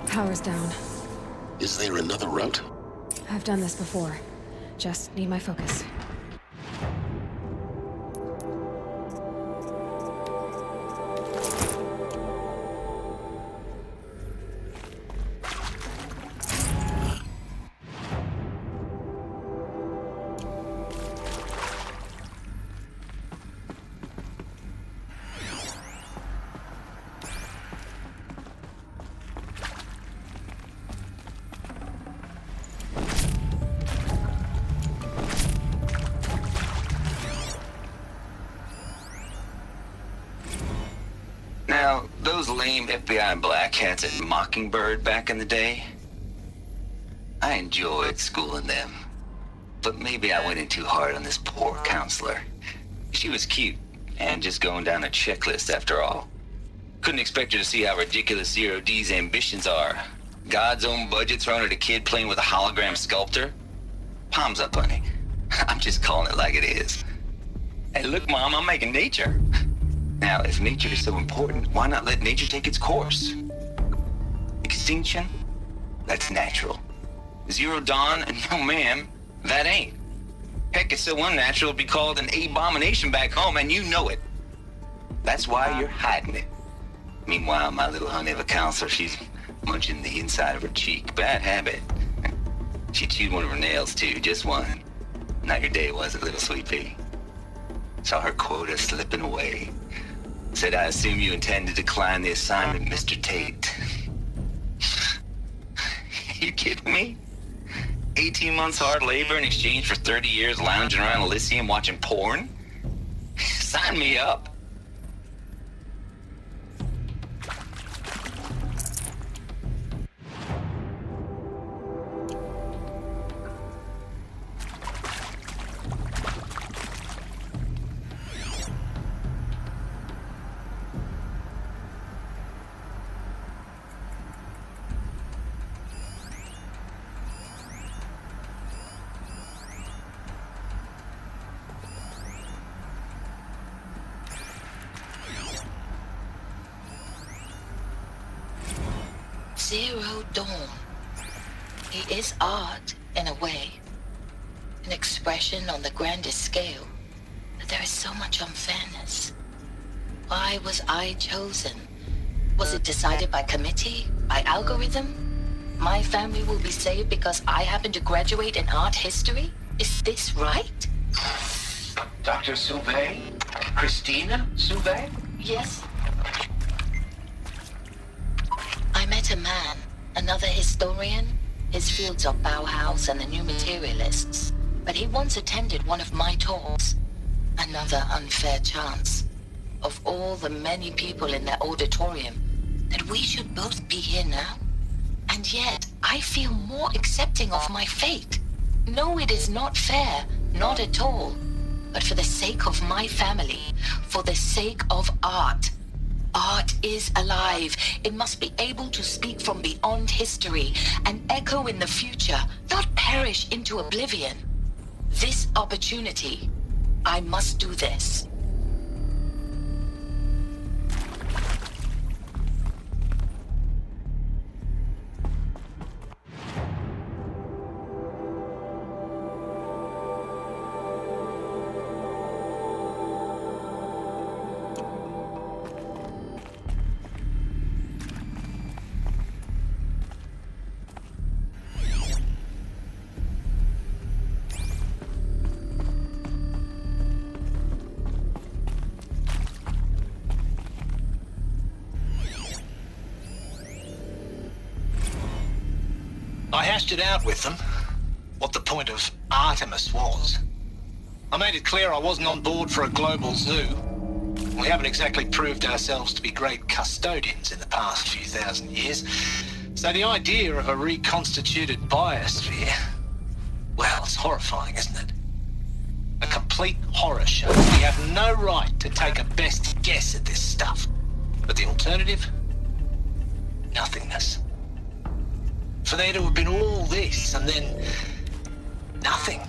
Power's down. Is there another route? I've done this before. Just need my focus. Now, those lame FBI black hats at Mockingbird back in the day, I enjoyed schooling them. But maybe I went in too hard on this poor counselor. She was cute, and just going down a checklist after all. Couldn't expect her to see how ridiculous Zero D's ambitions are. God's own budget thrown at a kid playing with a hologram sculptor? Palms up, honey. I'm just calling it like it is. Hey, look, Mom, I'm making nature. Now, if nature is so important, why not let nature take its course? Extinction? That's natural. Zero Dawn? No, ma'am, that ain't. Heck, it's so unnatural it'd be called an abomination back home, and you know it. That's why you're hiding it. Meanwhile, my little honey of a counselor, she's munching the inside of her cheek. Bad habit. She chewed one of her nails, too, just one. Not your day, was it, little sweet pea? Saw her quota slipping away. Said, I assume you intend to decline the assignment, Mr. Tate. You kidding me? 18 months hard labor in exchange for 30 years lounging around Elysium watching porn? Sign me up. Zero Dawn. It is art, in a way. An expression on the grandest scale. But there is so much unfairness. Why was I chosen? Was it decided by committee? By algorithm? My family will be saved because I happen to graduate in art history? Is this right? Dr. Sauvé? Christina Sauvé? Yes. I met a man, another historian. His fields are Bauhaus and the New Materialists. But he once attended one of my talks. Another unfair chance. Of all the many people in that auditorium, that we should both be here now. And yet, I feel more accepting of my fate. No, it is not fair, Not at all. But for the sake of my family, for the sake of art. Art is alive. It must be able to speak from beyond history and echo in the future, not perish into oblivion. This opportunity, I must do this. I hashed it out with them, what the point of Artemis was. I made it clear I wasn't on board for a global zoo. We haven't exactly proved ourselves to be great custodians in the past few thousand years, so the idea of a reconstituted biosphere, well, it's horrifying, isn't it? A complete horror show. We have no right to take a best guess at this stuff. But the alternative? Nothingness. For there to have been all this, and then nothing.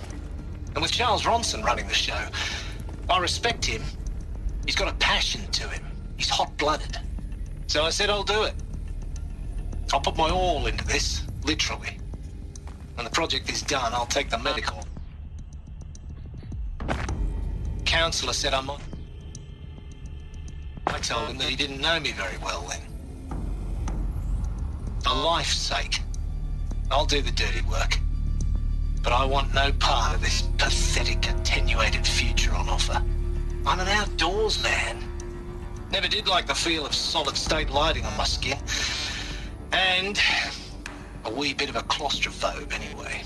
And with Charles Ronson running the show, I respect him. He's got a passion to him. He's hot-blooded. So I said I'll do it. I'll put my all into this, literally. When the project is done, I'll take the medical. Counselor said I might. I told him that he didn't know me very well then. For life's sake, I'll do the dirty work. But I want no part of this pathetic, attenuated future on offer. I'm an outdoors man. Never did like the feel of solid-state lighting on my skin. And a wee bit of a claustrophobe anyway.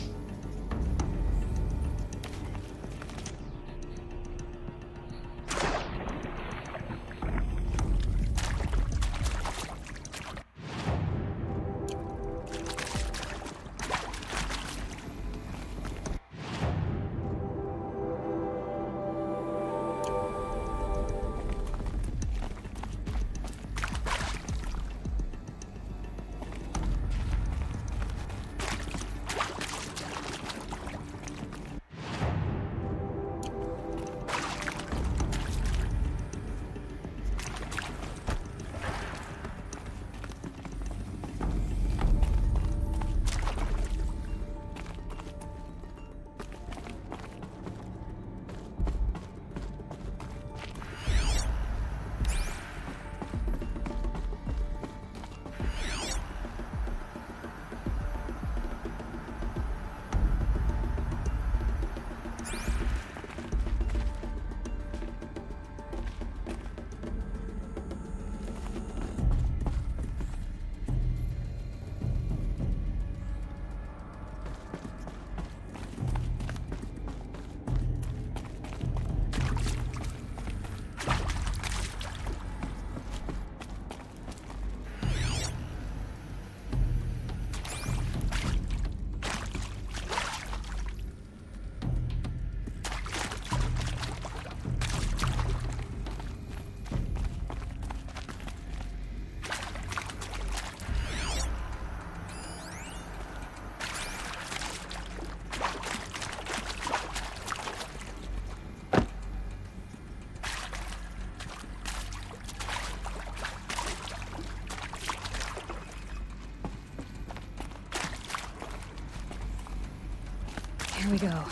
Here we go.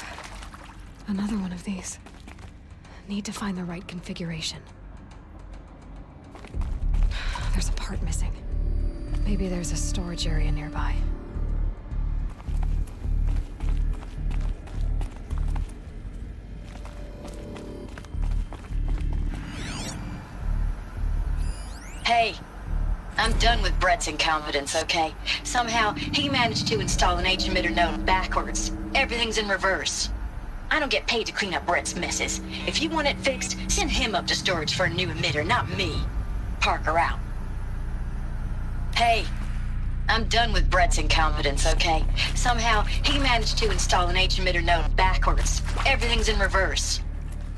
Another one of these. Need to find the right configuration. There's a part missing. Maybe there's a storage area nearby. Hey, I'm done with Brett's incompetence, okay? Somehow, he managed to install an H-emitter node backwards. Everything's in reverse. I don't get paid to clean up Brett's messes. If you want it fixed, send him up to storage for a new emitter, not me. Parker out. Hey, I'm done with Brett's incompetence, okay? Somehow, he managed to install an H-emitter node backwards. Everything's in reverse.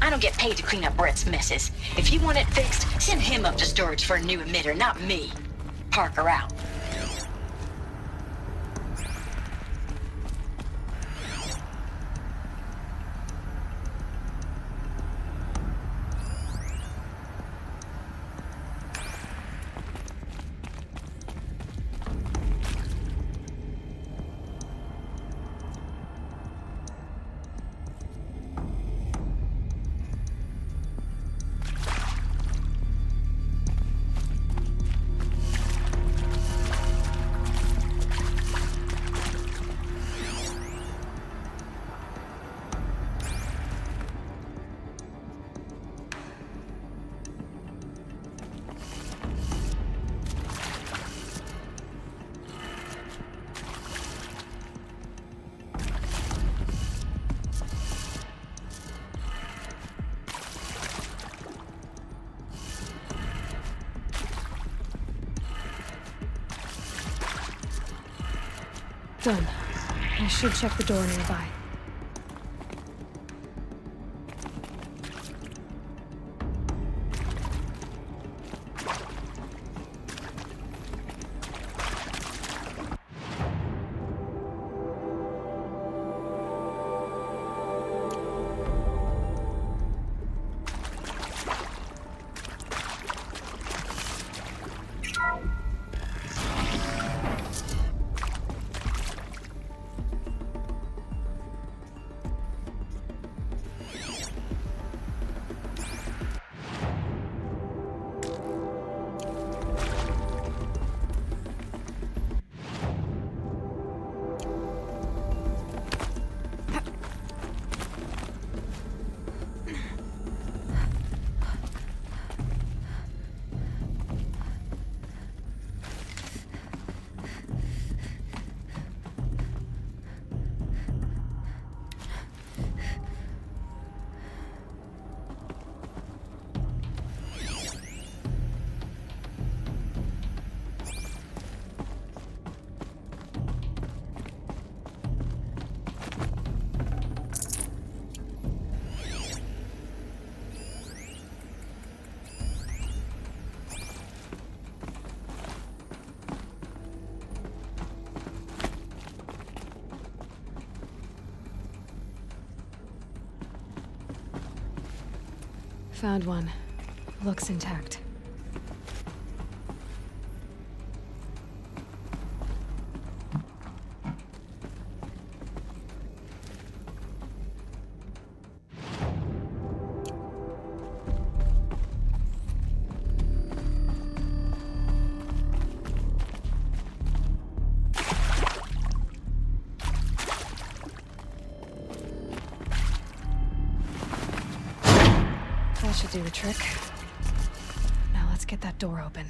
I don't get paid to clean up Brett's messes. If you want it fixed, send him up to storage for a new emitter, not me. Parker out. Done. I should check the door nearby. Found one. Looks intact. That should do the trick. Now let's get that door open.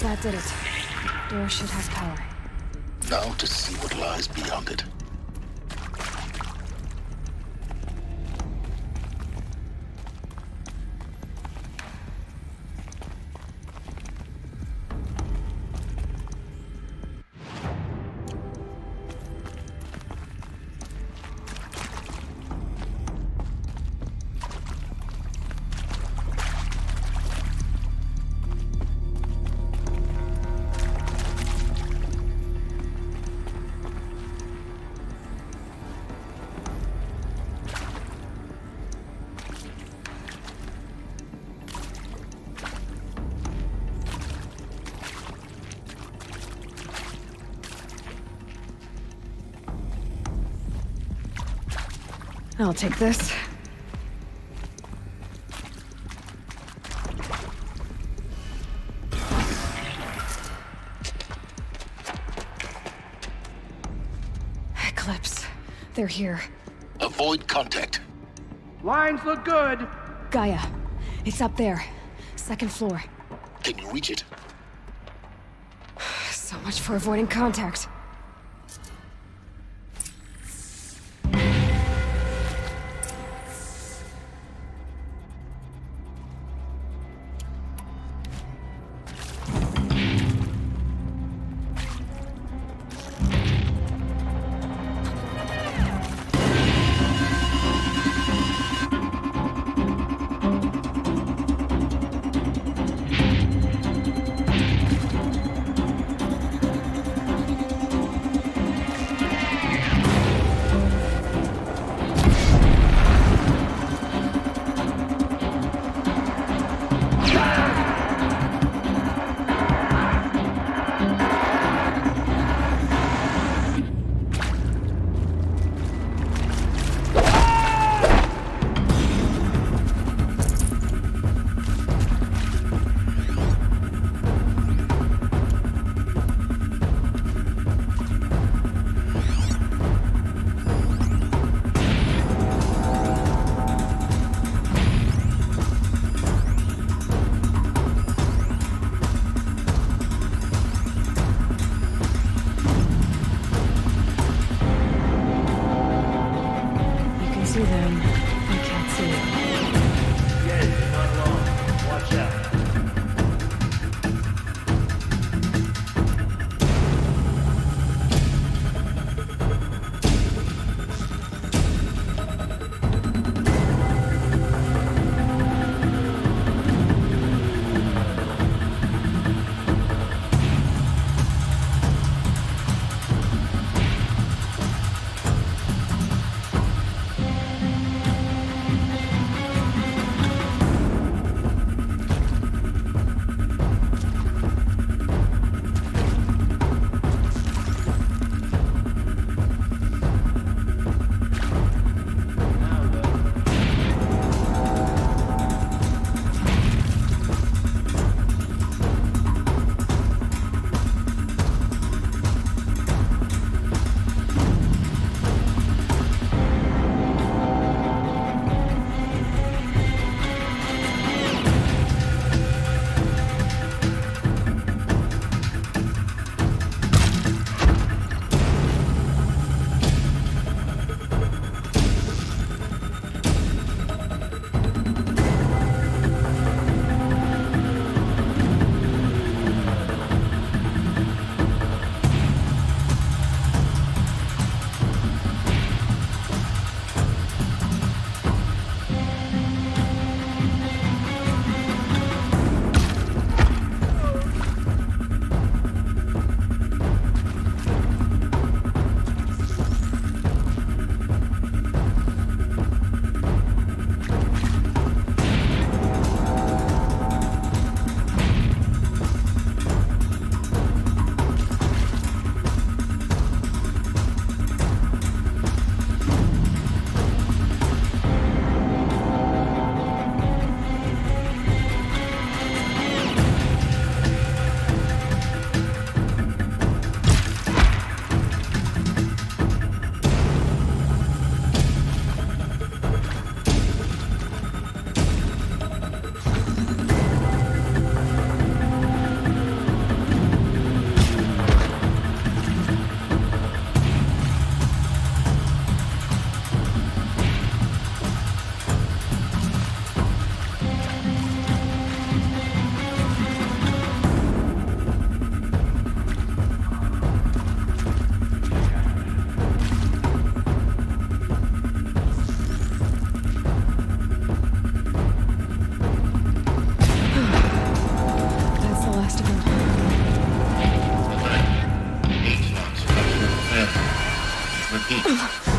That did it. Door should have power. Now to see what lies beyond it. I'll take this. Eclipse. They're here. Avoid contact. Lines look good. Gaia. It's up there. Second floor. Can you reach it? So much for avoiding contact. See them. I can't see it. Yes, not long. Watch out.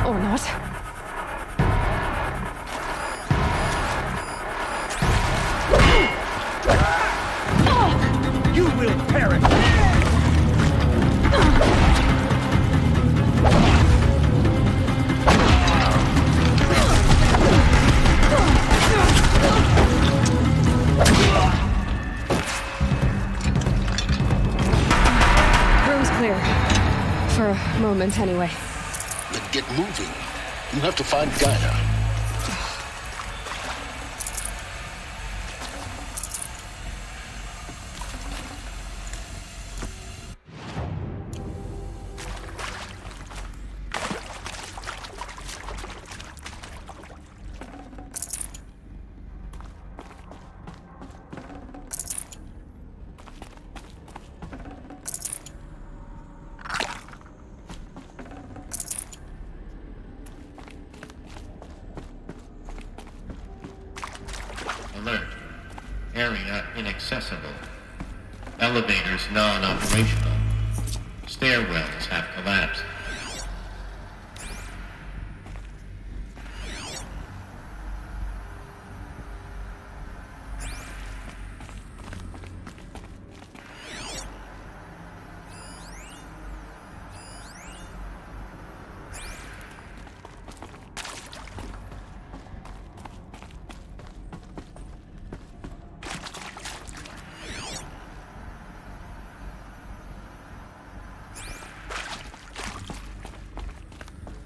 Or not. You will perish! Room's clear. For a moment, anyway. Then get moving. You have to find Gaia. Alert. Area inaccessible. Elevators non-operational. Stairwells have collapsed.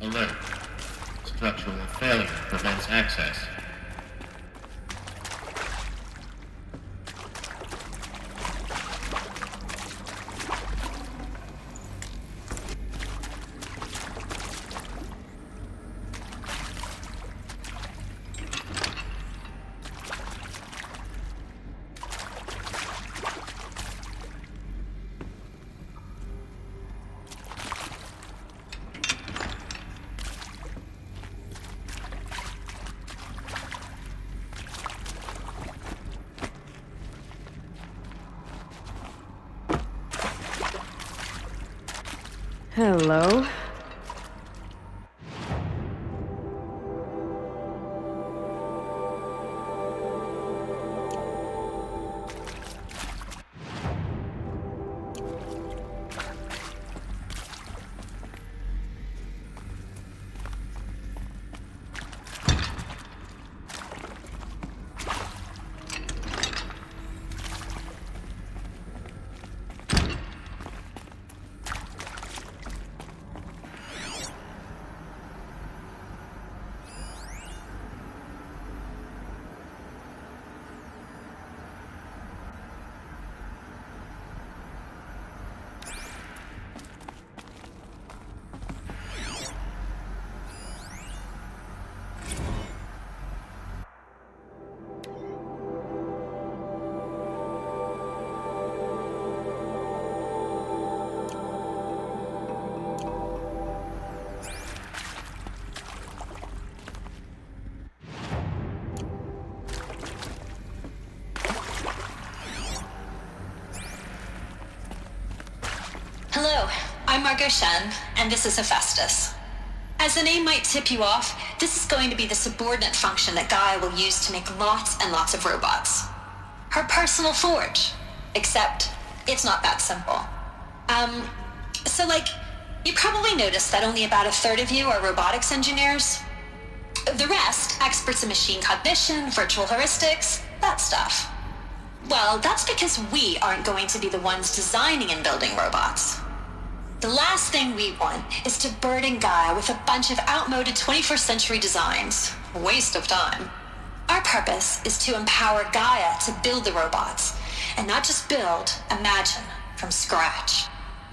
Alert. Structural failure prevents access. Hello. Hello, I'm Margot Shen, and this is Hephaestus. As the name might tip you off, this is going to be the subordinate function that Gaia will use to make lots and lots of robots. Her personal forge. Except, it's not that simple. You probably noticed that only about a third of you are robotics engineers. The rest, experts in machine cognition, virtual heuristics, that stuff. Well, that's because we aren't going to be the ones designing and building robots. The last thing we want is to burden Gaia with a bunch of outmoded 21st century designs. A waste of time. Our purpose is to empower Gaia to build the robots, and not just build, imagine, from scratch.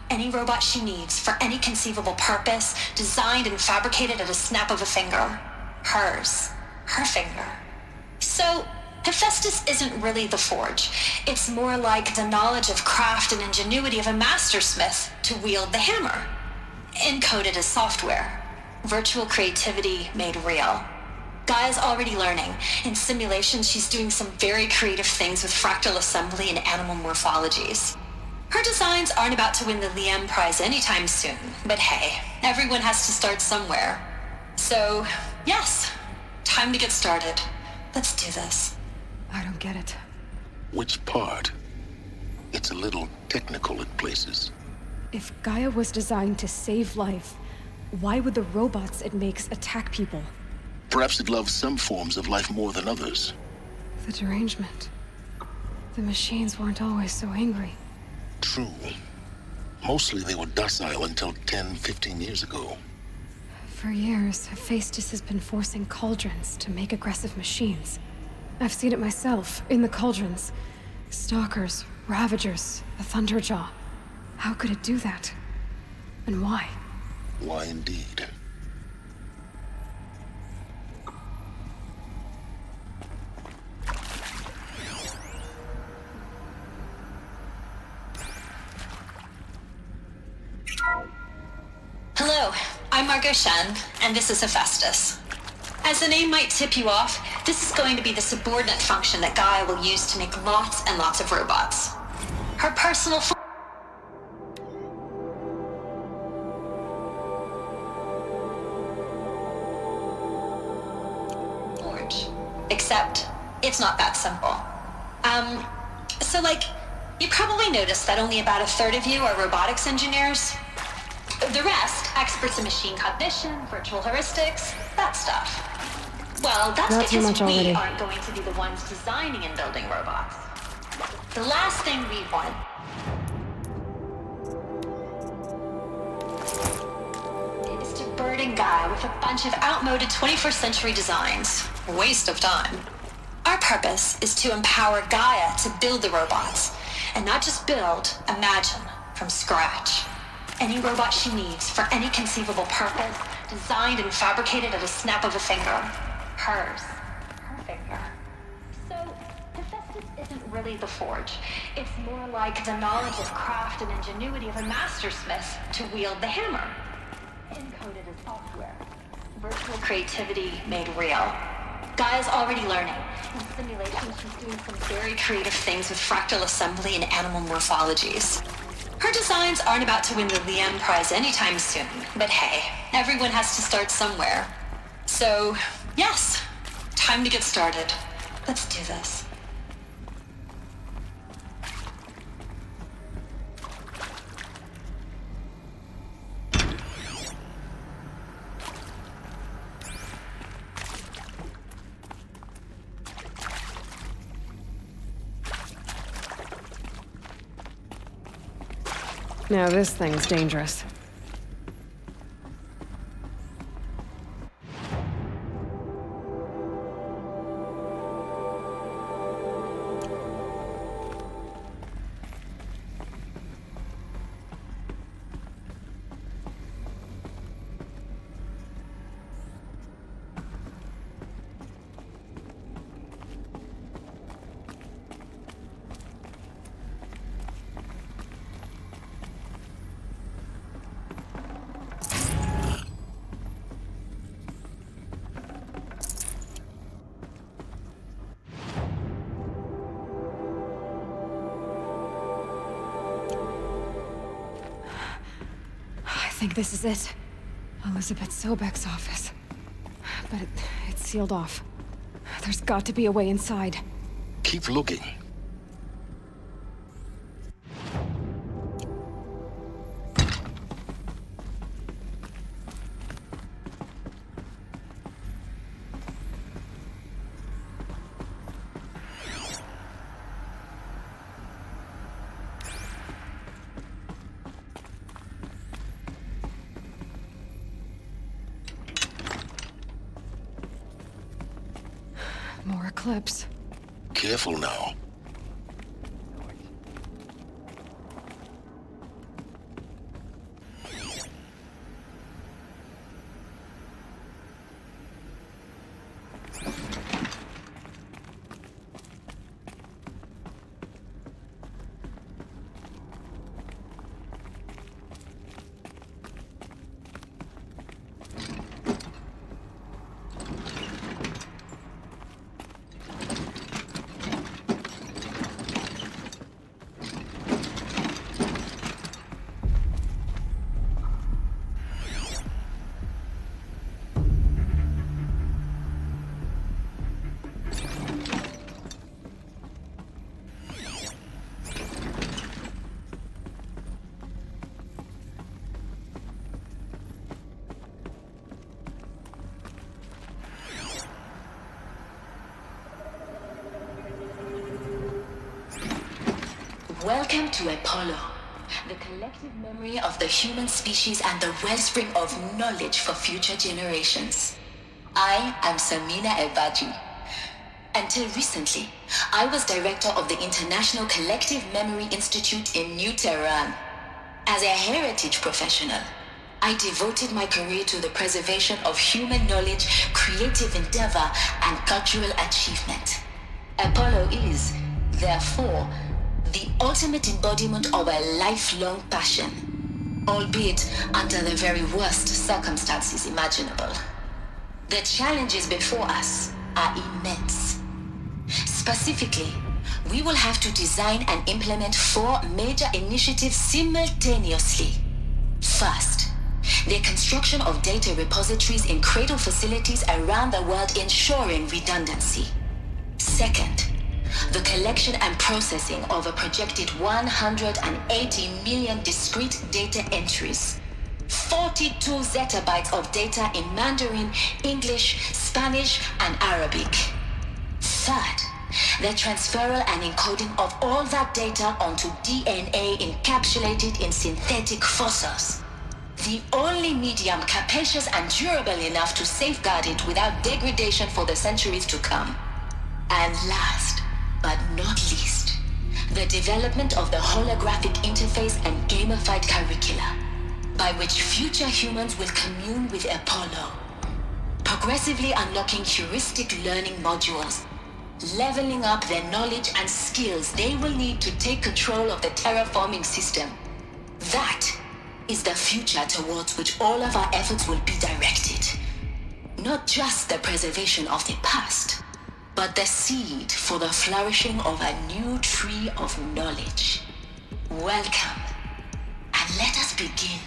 Any robot she needs for any conceivable purpose, designed and fabricated at a snap of a finger. Hers. Her finger. So, Hephaestus isn't really the forge. It's more like the knowledge of craft and ingenuity of a mastersmith to wield the hammer. Encoded as software. Virtual creativity made real. Gaia's already learning. In simulations, she's doing some very creative things with fractal assembly and animal morphologies. Her designs aren't about to win the Liam Prize anytime soon, but hey, everyone has to start somewhere. So, yes, time to get started. Let's do this. I don't get it. Which part? It's a little technical at places. If Gaia was designed to save life, why would the robots it makes attack people? Perhaps it loves some forms of life more than others. The derangement. The machines weren't always so angry. True. Mostly they were docile until 10, 15 years ago. For years, Hephaestus has been forcing cauldrons to make aggressive machines. I've seen it myself, in the cauldrons. Stalkers, Ravagers, the Thunderjaw. How could it do that? And why? Why indeed? Hello, I'm Margot Shen, and this is Hephaestus. As the name might tip you off, this is going to be the subordinate function that Gaia will use to make lots and lots of robots. Her personal forge. Except, it's not that simple. So you probably noticed that only about a third of you are robotics engineers. The rest, experts in machine cognition, virtual heuristics, that stuff. Well, that's Not too because much we already. aren't going to be the ones designing and building robots. The last thing we want is to burden Gaia with a bunch of outmoded 21st century designs. Waste of time. Our purpose is to empower Gaia to build the robots, and not just build, imagine, from scratch. Any robot she needs for any conceivable purpose, designed and fabricated at a snap of a finger. Hers. Her finger. So, Hephaestus isn't really the forge. It's more like the knowledge of craft and ingenuity of a mastersmith to wield the hammer. Encoded as software. Virtual creativity made real. Gaia's already learning. In simulation, she's doing some very creative things with fractal assembly and animal morphologies. Her designs aren't about to win the Liam Prize anytime soon, but hey, everyone has to start somewhere. So, yes, time to get started. Let's do this. Now this thing's dangerous. I think this is it. Elizabeth Sobek's office. But it's sealed off. There's got to be a way inside. Keep looking. More eclipse. Careful now. Welcome to Apollo. the collective memory of the human species and the wellspring of knowledge for future generations. I am Samina Ebaji. Until recently, I was director of the International Collective Memory Institute in New Tehran. As a heritage professional, I devoted my career to the preservation of human knowledge, creative endeavor, and cultural achievement. Apollo is, therefore, the ultimate embodiment of a lifelong passion, albeit under the very worst circumstances imaginable. The challenges before us are immense. Specifically, we will have to design and implement 4 major initiatives simultaneously. First, the construction of data repositories in cradle facilities around the world ensuring redundancy. Second, the collection and processing of a projected 180 million discrete data entries, 42 zettabytes of data in Mandarin, English, Spanish, and Arabic. Third, the transferal and encoding of all that data onto DNA encapsulated in synthetic fossils. The only medium capacious and durable enough to safeguard it without degradation for the centuries to come. And last, but not least, the development of the holographic interface and gamified curricula, by which future humans will commune with Apollo, progressively unlocking heuristic learning modules, leveling up their knowledge and skills they will need to take control of the terraforming system. That is the future towards which all of our efforts will be directed. Not just the preservation of the past, but the seed for the flourishing of a new tree of knowledge. Welcome, and let us begin.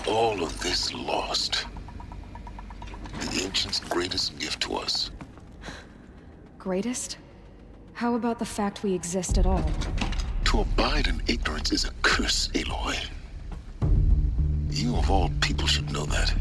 All of this lost. The ancients' greatest gift to us. Greatest? How about the fact we exist at all? To abide in ignorance is a curse, Aloy. You of all people should know that.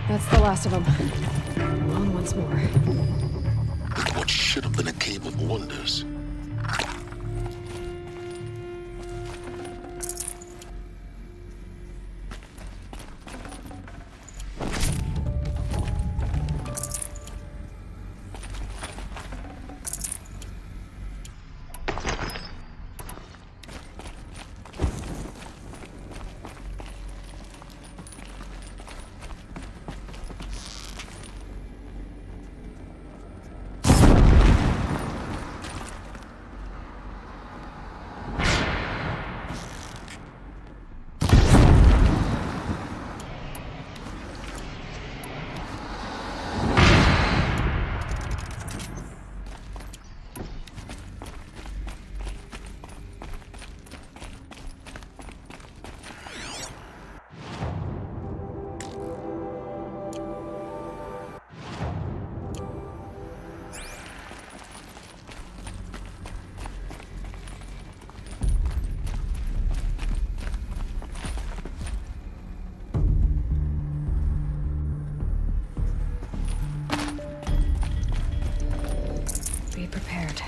That's the last of them. On once more. What should have been a cave of wonders. prepared.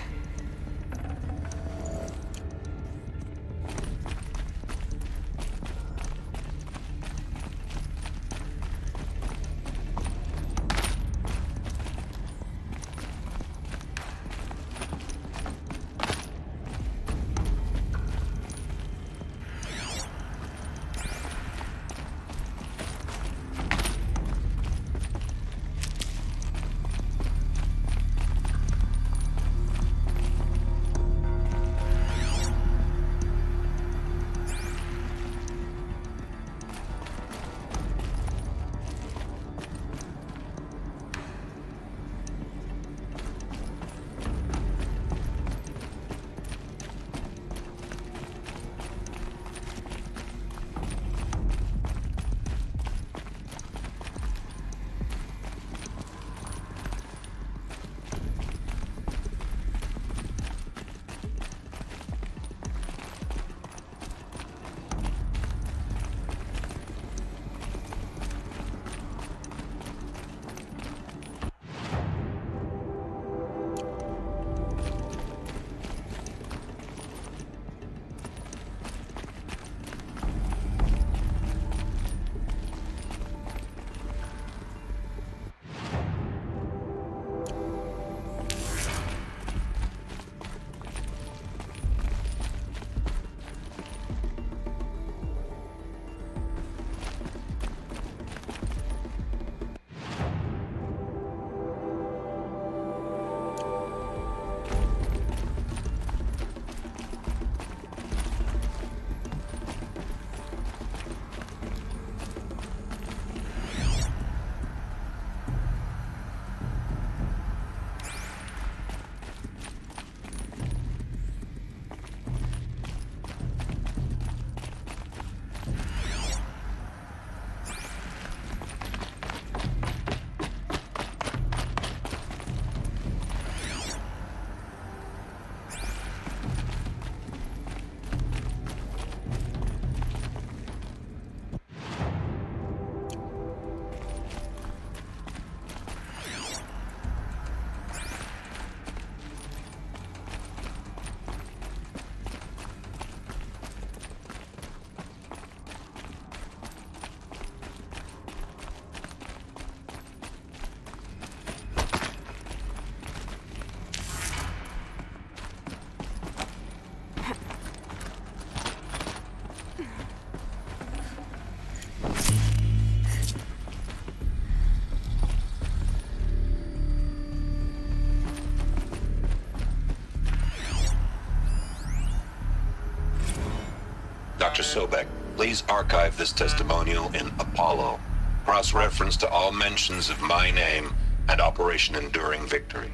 Dr. Sobek, please archive this testimonial in Apollo. Cross-reference to all mentions of my name and Operation Enduring Victory.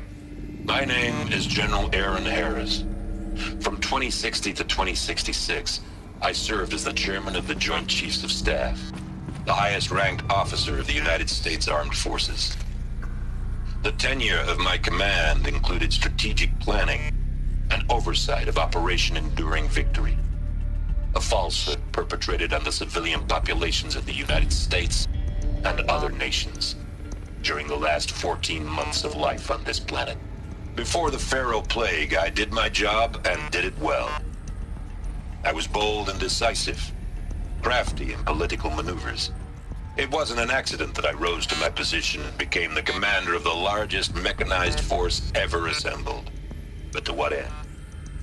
My name is General Aaron Harris. From 2060 to 2066, I served as the chairman of the Joint Chiefs of Staff, the highest-ranked officer of the United States Armed Forces. The tenure of my command included strategic planning and oversight of Operation Enduring Victory, a falsehood perpetrated on the civilian populations of the United States and other nations during the last 14 months of life on this planet. Before the Pharaoh Plague, I did my job and did it well. I was bold and decisive, crafty in political maneuvers. It wasn't an accident that I rose to my position and became the commander of the largest mechanized force ever assembled. But to what end?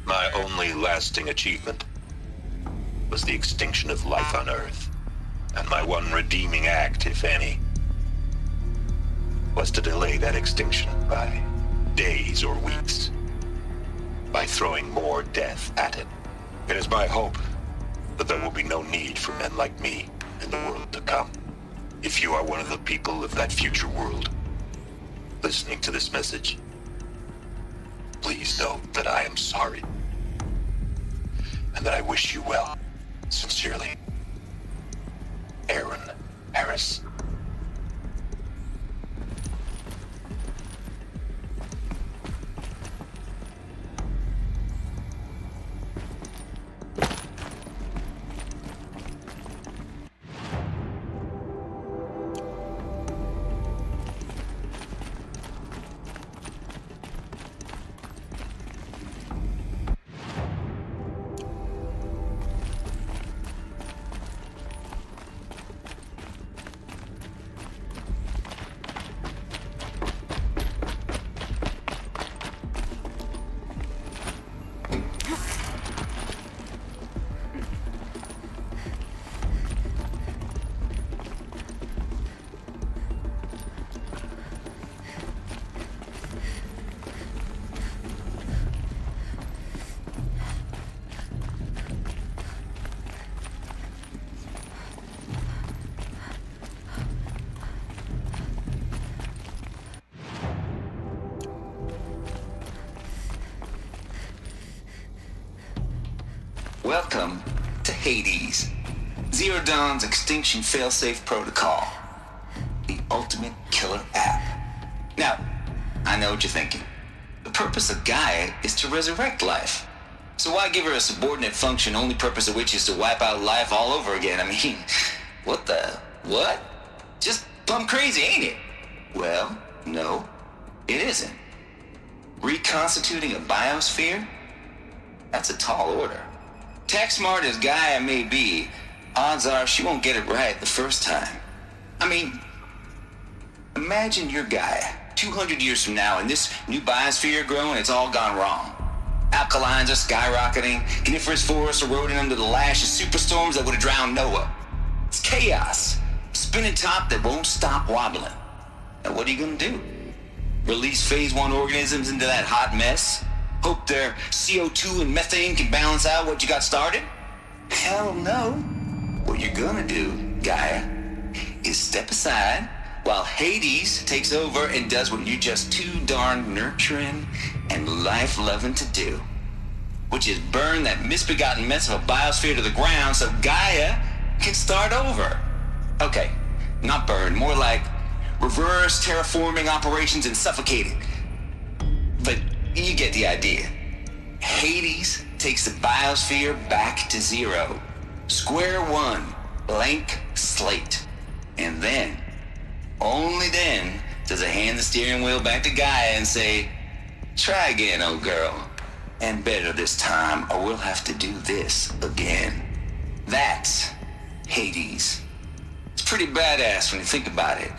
My only lasting achievement was the extinction of life on Earth. And my one redeeming act, if any, was to delay that extinction by days or weeks, by throwing more death at it. It is my hope that there will be no need for men like me in the world to come. If you are one of the people of that future world listening to this message, please know that I am sorry and that I wish you well. Sincerely, Aaron Harris. Welcome to Hades, Zero Dawn's extinction failsafe protocol. The ultimate killer app. Now, I know what you're thinking. The purpose of Gaia is to resurrect life. So why give her a subordinate function, only purpose of which is to wipe out life all over again? I mean, what? Just plumb crazy, ain't it? Well, no, it isn't. Reconstituting a biosphere? That's a tall order. Tech smart as Gaia may be, odds are she won't get it right the first time. I mean, imagine you're Gaia, 200 years from now, and this new biosphere growing, it's all gone wrong. Alkalines are skyrocketing, coniferous forests eroding under the lash of superstorms that would have drowned Noah. It's chaos, spinning top that won't stop wobbling. Now what are you gonna do? Release phase 1 organisms into that hot mess? Hope their CO2 and methane can balance out what you got started? Hell no. What you're gonna do, Gaia, is step aside while Hades takes over and does what you're just too darn nurturing and life-loving to do, which is burn that misbegotten mess of a biosphere to the ground so Gaia can start over. Okay, not burn, more like reverse terraforming operations and suffocate it. But you get the idea. Hades takes the biosphere back to zero. Square one, blank slate. And then, only then, does it hand the steering wheel back to Gaia and say, try again, old girl. And better this time, or we'll have to do this again. That's Hades. It's pretty badass when you think about it.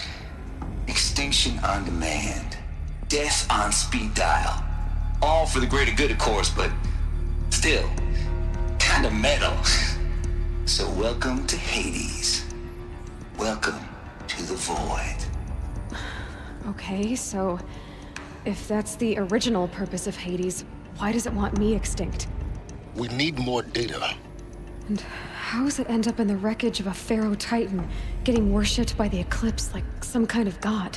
Extinction on demand. Death on speed dial. All for the greater good, of course, but still, kind of metal. So welcome to Hades. Welcome to the void. Okay, so if that's the original purpose of Hades, why does it want me extinct? We need more data. And how does it end up in the wreckage of a Pharaoh Titan, getting worshipped by the Eclipse like some kind of god?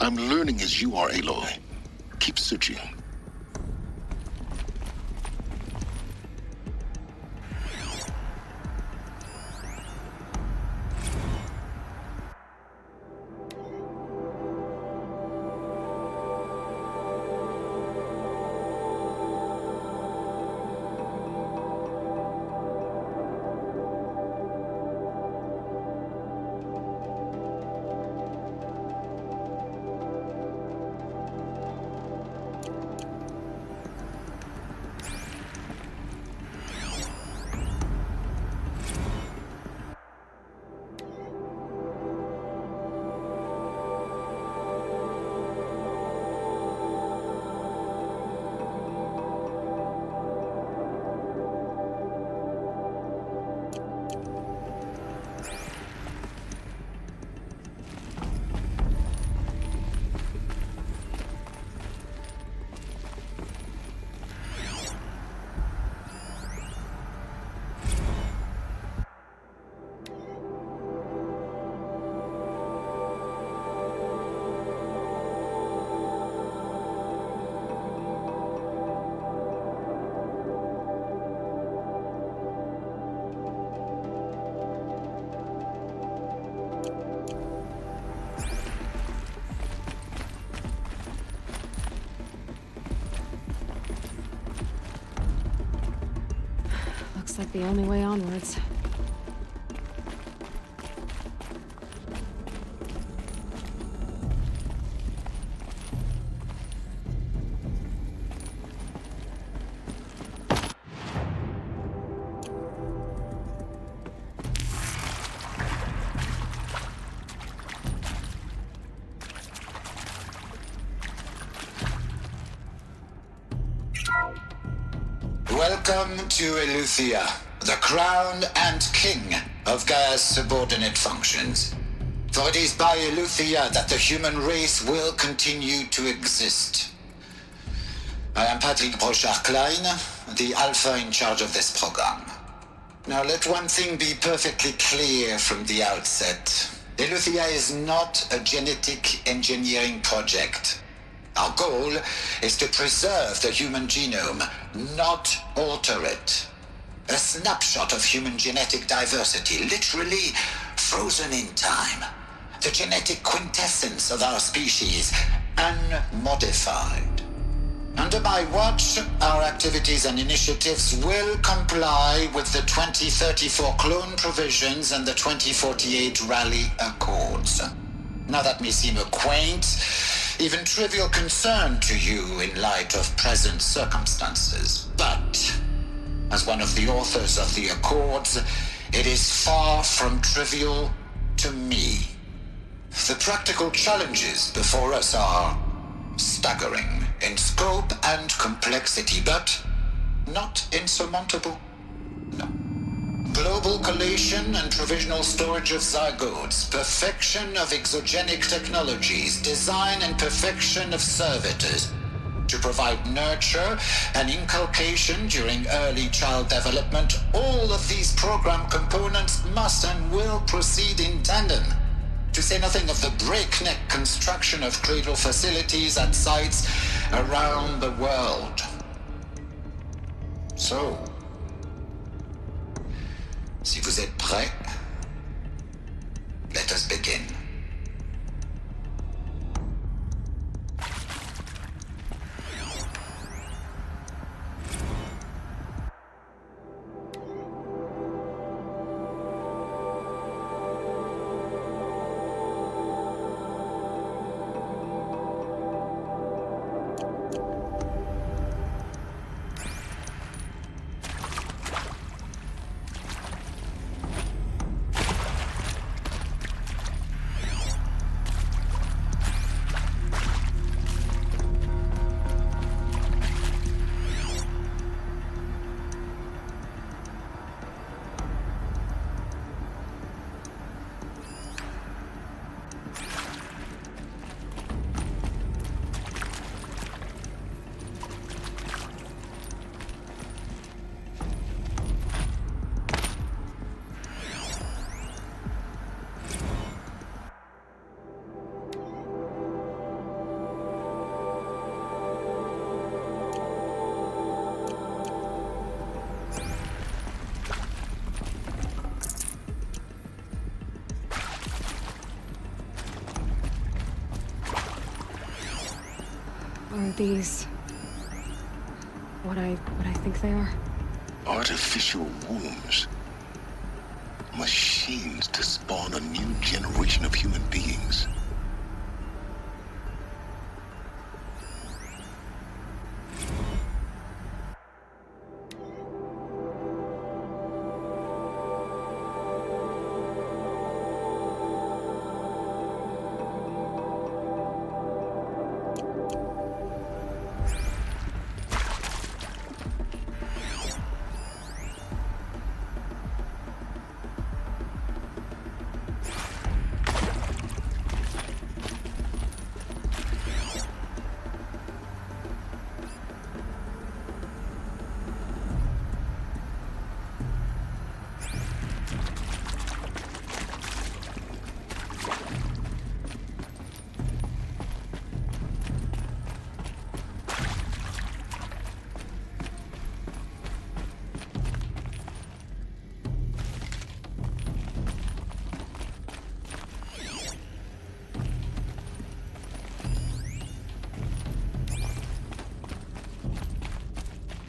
I'm learning as you are, Aloy. Keep searching. Looks like the only way onwards. Welcome to Eleuthia, the crown and king of Gaia's subordinate functions. For it is by Eleuthia that the human race will continue to exist. I am Patrick Brochard-Klein, the Alpha in charge of this program. Now let one thing be perfectly clear from the outset. Eleuthia is not a genetic engineering project. Our goal is to preserve the human genome, not alter it. A snapshot of human genetic diversity, literally frozen in time. The genetic quintessence of our species, unmodified. Under my watch, our activities and initiatives will comply with the 2034 clone provisions and the 2048 Rally Accords. Now that may seem a quaint, even trivial concern to you in light of present circumstances, but as one of the authors of the Accords, it is far from trivial to me. The practical challenges before us are staggering in scope and complexity, but not insurmountable. No. Global collation and provisional storage of zygotes, perfection of exogenic technologies, design and perfection of servitors to provide nurture and inculcation during early child development. All of these program components must and will proceed in tandem, to say nothing of the breakneck construction of cradle facilities at sites around the world. So, si vous êtes prêts, let us begin. Are these what I think they are? Artificial wombs. Machines to spawn a new generation of human beings.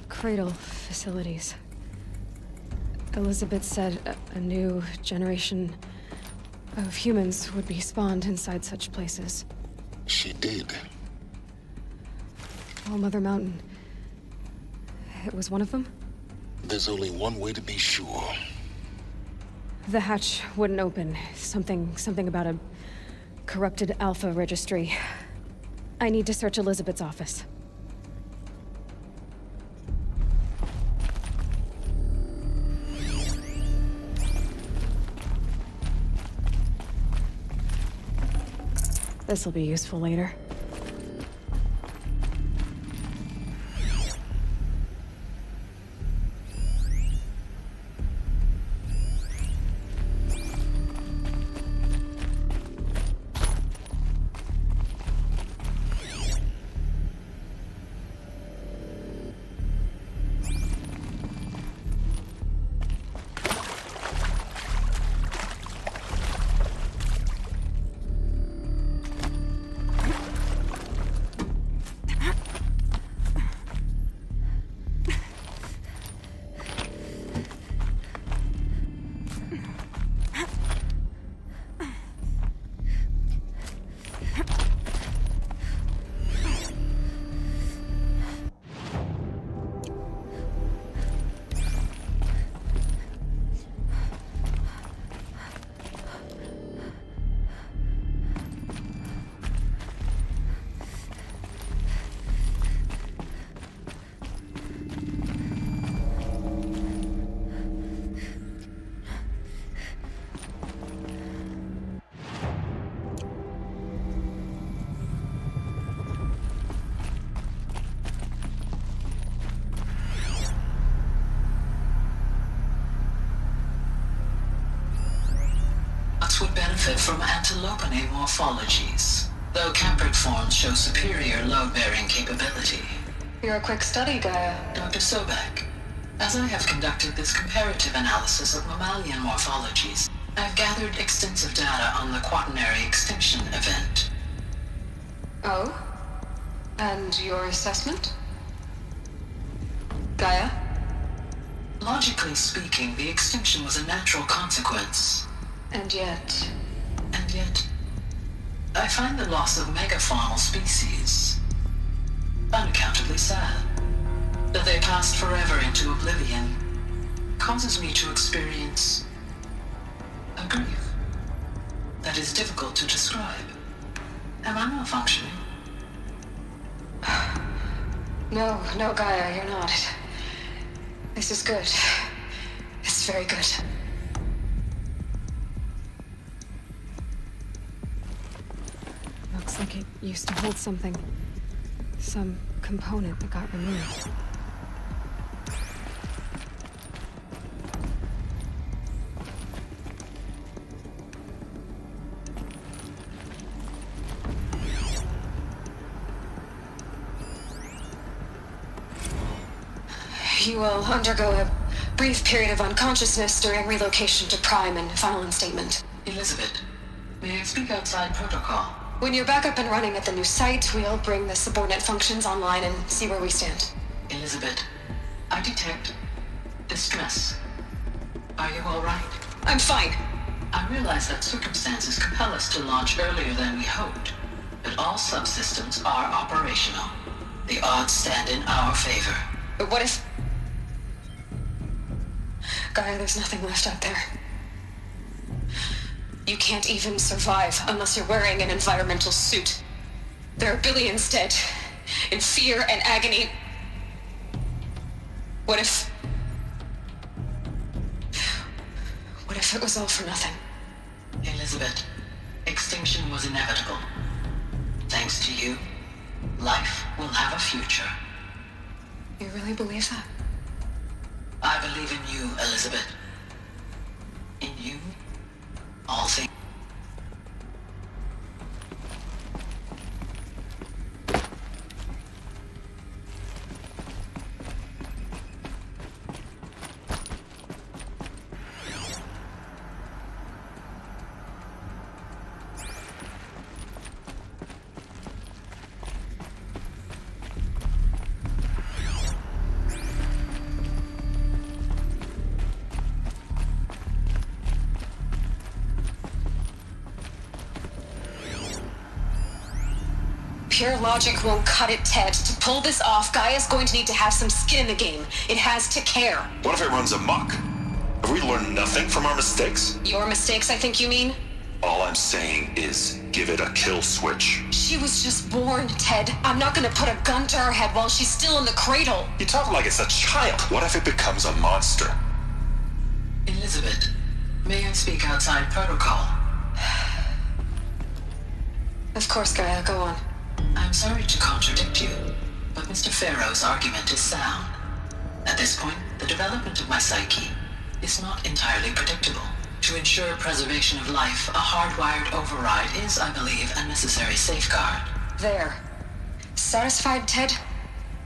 Cradle facilities. Elizabeth said a new generation of humans would be spawned inside such places. She did. Oh, Mother Mountain. It was one of them? There's only one way to be sure. The hatch wouldn't open. Something about a corrupted Alpha registry. I need to search Elizabeth's office. This'll be useful later. robots would benefit from antilopinae morphologies, though caprid forms show superior load-bearing capability. You're a quick study, Gaia. Dr. Sobek, as I have conducted this comparative analysis of mammalian morphologies, I've gathered extensive data on the quaternary extinction event. Oh? And your assessment? Gaia? Logically speaking, the extinction was a natural consequence. And yet, I find the loss of megafaunal species unaccountably sad. That they passed forever into oblivion causes me to experience a grief that is difficult to describe. Am I malfunctioning? No, Gaia, you're not. This is good. It's very good. Looks like it used to hold something. Some component that got removed. You will undergo a brief period of unconsciousness during relocation to Prime and final instatement. Elizabeth, may I speak outside protocol? When you're back up and running at the new site, we'll bring the subordinate functions online and see where we stand. Elizabeth, I detect distress. Are you all right? I'm fine. I realize that circumstances compel us to launch earlier than we hoped, but all subsystems are operational. The odds stand in our favor. But what if... Gaia, there's nothing left out there. You can't even survive unless you're wearing an environmental suit. There are billions dead, in fear and agony. What if it was all for nothing? Elizabeth, extinction was inevitable. Thanks to you, life will have a future. You really believe that? I believe in you, Elizabeth. In you, all things. Pure logic won't cut it, Ted. To pull this off, Gaia's going to need to have some skin in the game. It has to care. What if it runs amok? Have we learned nothing from our mistakes? Your mistakes, I think you mean? All I'm saying is, give it a kill switch. She was just born, Ted. I'm not gonna put a gun to her head while she's still in the cradle. You talk like it's a child. What if it becomes a monster? Elizabeth, may I speak outside protocol? Of course, Gaia, go on. I'm sorry to contradict you, but Mr. Farrow's argument is sound. At this point, the development of my psyche is not entirely predictable. To ensure preservation of life, a hardwired override is, I believe, a necessary safeguard. There. Satisfied, Ted?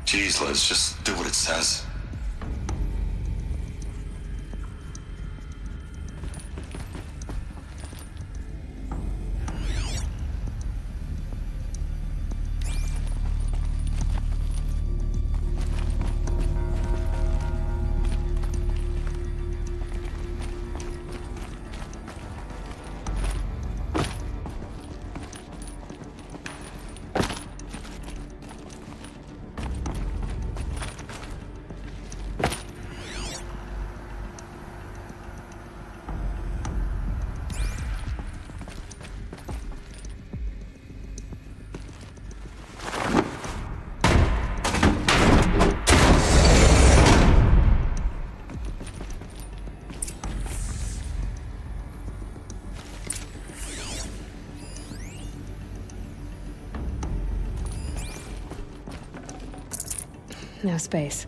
Jeez, Liz, just do what it says. No space.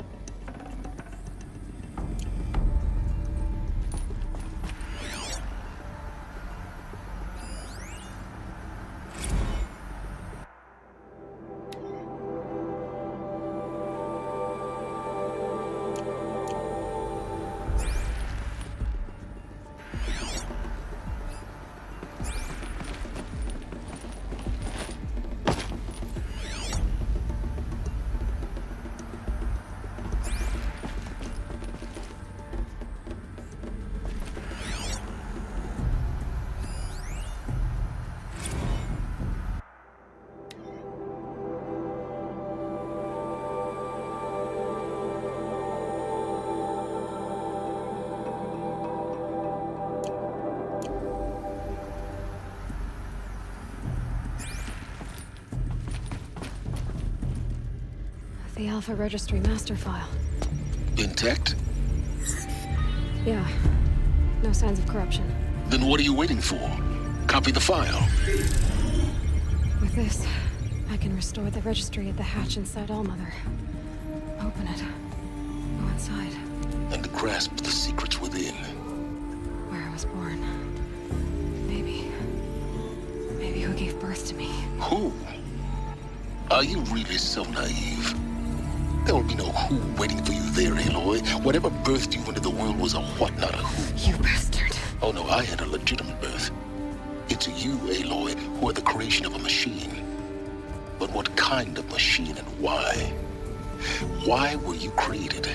The Alpha Registry master file. Intact? Yeah. No signs of corruption. Then what are you waiting for? Copy the file. With this, I can restore the registry at the hatch inside Allmother. Open it. Go inside. And grasp the secrets within. Where I was born. Maybe who gave birth to me. Who? Are you really so naive? There will be no who waiting for you there, Aloy. Whatever birthed you into the world was a what, not a who. You bastard. Oh no, I had a legitimate birth. It's you, Aloy, who are the creation of a machine. But what kind of machine and why? Why were you created?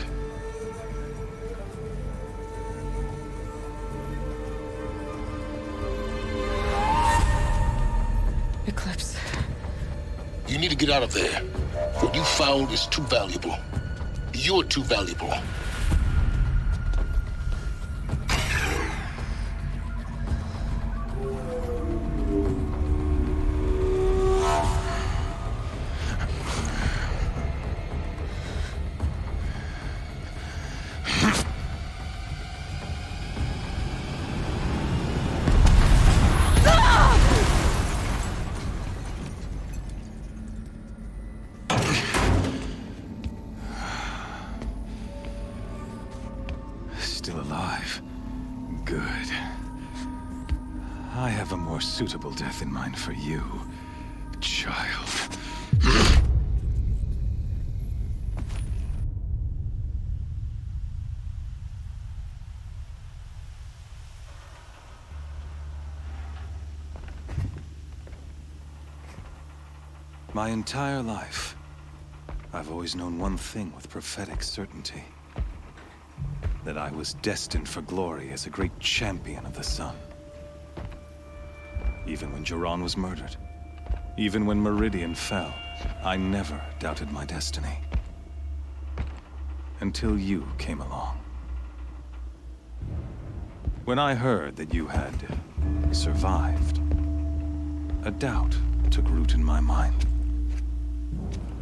Eclipse. You need to get out of there. What you found is too valuable. You're too valuable. Still alive. Good. I have a more suitable death in mind for you, child. My entire life, I've always known one thing with prophetic certainty. That I was destined for glory as a great champion of the sun. Even when Jiran was murdered, even when Meridian fell, I never doubted my destiny. Until you came along. When I heard that you had survived, a doubt took root in my mind.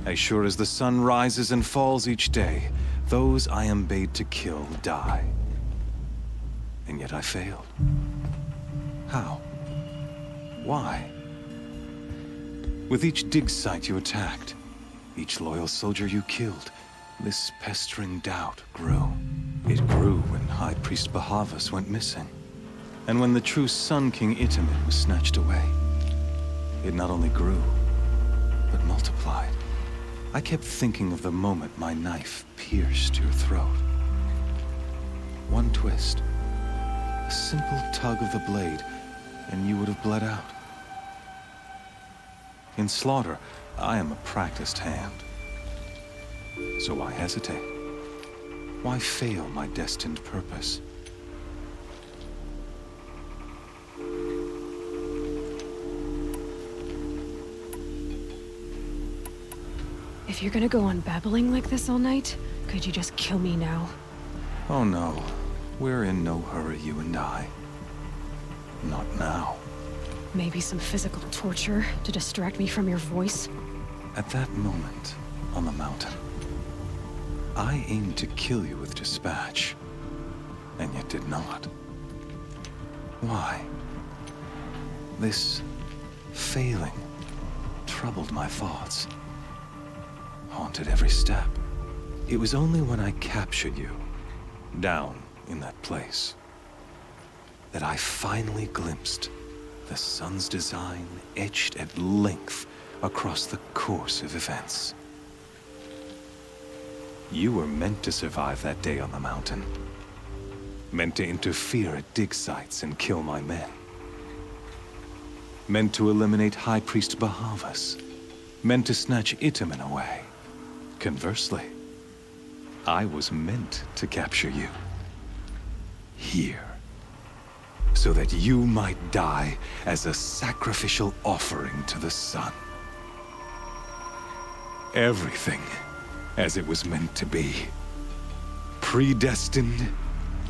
As sure as the sun rises and falls each day, those I am bade to kill die. And yet I failed. How? Why? With each dig site you attacked, each loyal soldier you killed, this pestering doubt grew. It grew when High Priest Bahavas went missing. And when the true Sun King Itamen was snatched away. It not only grew, but multiplied. I kept thinking of the moment my knife pierced your throat. One twist, a simple tug of the blade, and you would have bled out. In slaughter, I am a practiced hand. So why hesitate? Why fail my destined purpose? If you're gonna go on babbling like this all night, could you just kill me now? Oh no, we're in no hurry, you and I. Not now. Maybe some physical torture to distract me from your voice? At that moment, on the mountain, I aimed to kill you with dispatch, and yet did not. Why? This failing troubled my thoughts. Haunted every step. It was only when I captured you, down in that place, that I finally glimpsed the sun's design etched at length across the course of events. You were meant to survive that day on the mountain. Meant to interfere at dig sites and kill my men. Meant to eliminate High Priest Bahavas. Meant to snatch Itamen away. Conversely, I was meant to capture you. Here. So that you might die as a sacrificial offering to the sun. Everything as it was meant to be. Predestined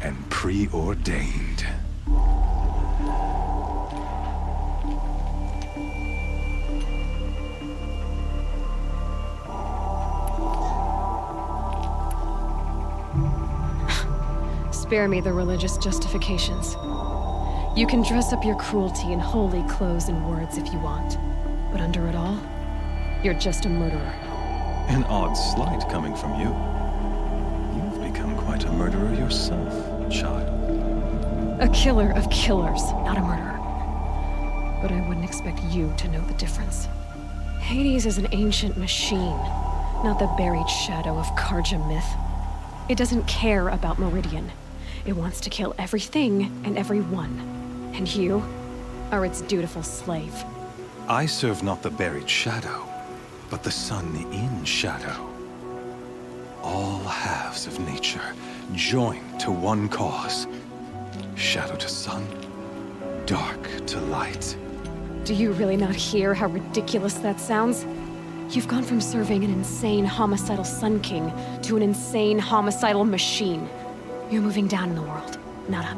and preordained. Spare me the religious justifications. You can dress up your cruelty in holy clothes and words if you want. But under it all, you're just a murderer. An odd slight coming from you. You've become quite a murderer yourself, child. A killer of killers, not a murderer. But I wouldn't expect you to know the difference. Hades is an ancient machine, not the buried shadow of Karja myth. It doesn't care about Meridian. It wants to kill everything and everyone. And you are its dutiful slave. I serve not the buried shadow, but the sun in shadow. All halves of nature joined to one cause. Shadow to sun, dark to light. Do you really not hear how ridiculous that sounds? You've gone from serving an insane homicidal Sun King to an insane homicidal machine. You're moving down in the world, not up.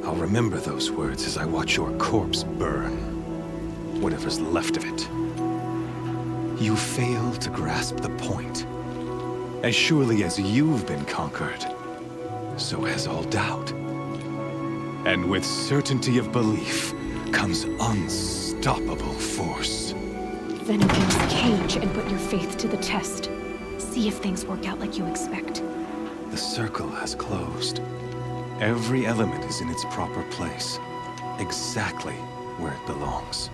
I'll remember those words as I watch your corpse burn. Whatever's left of it. You fail to grasp the point. As surely as you've been conquered, so has all doubt. And with certainty of belief comes unstoppable force. Then open the cage and put your faith to the test. See if things work out like you expect. The circle has closed. Every element is in its proper place, exactly where it belongs.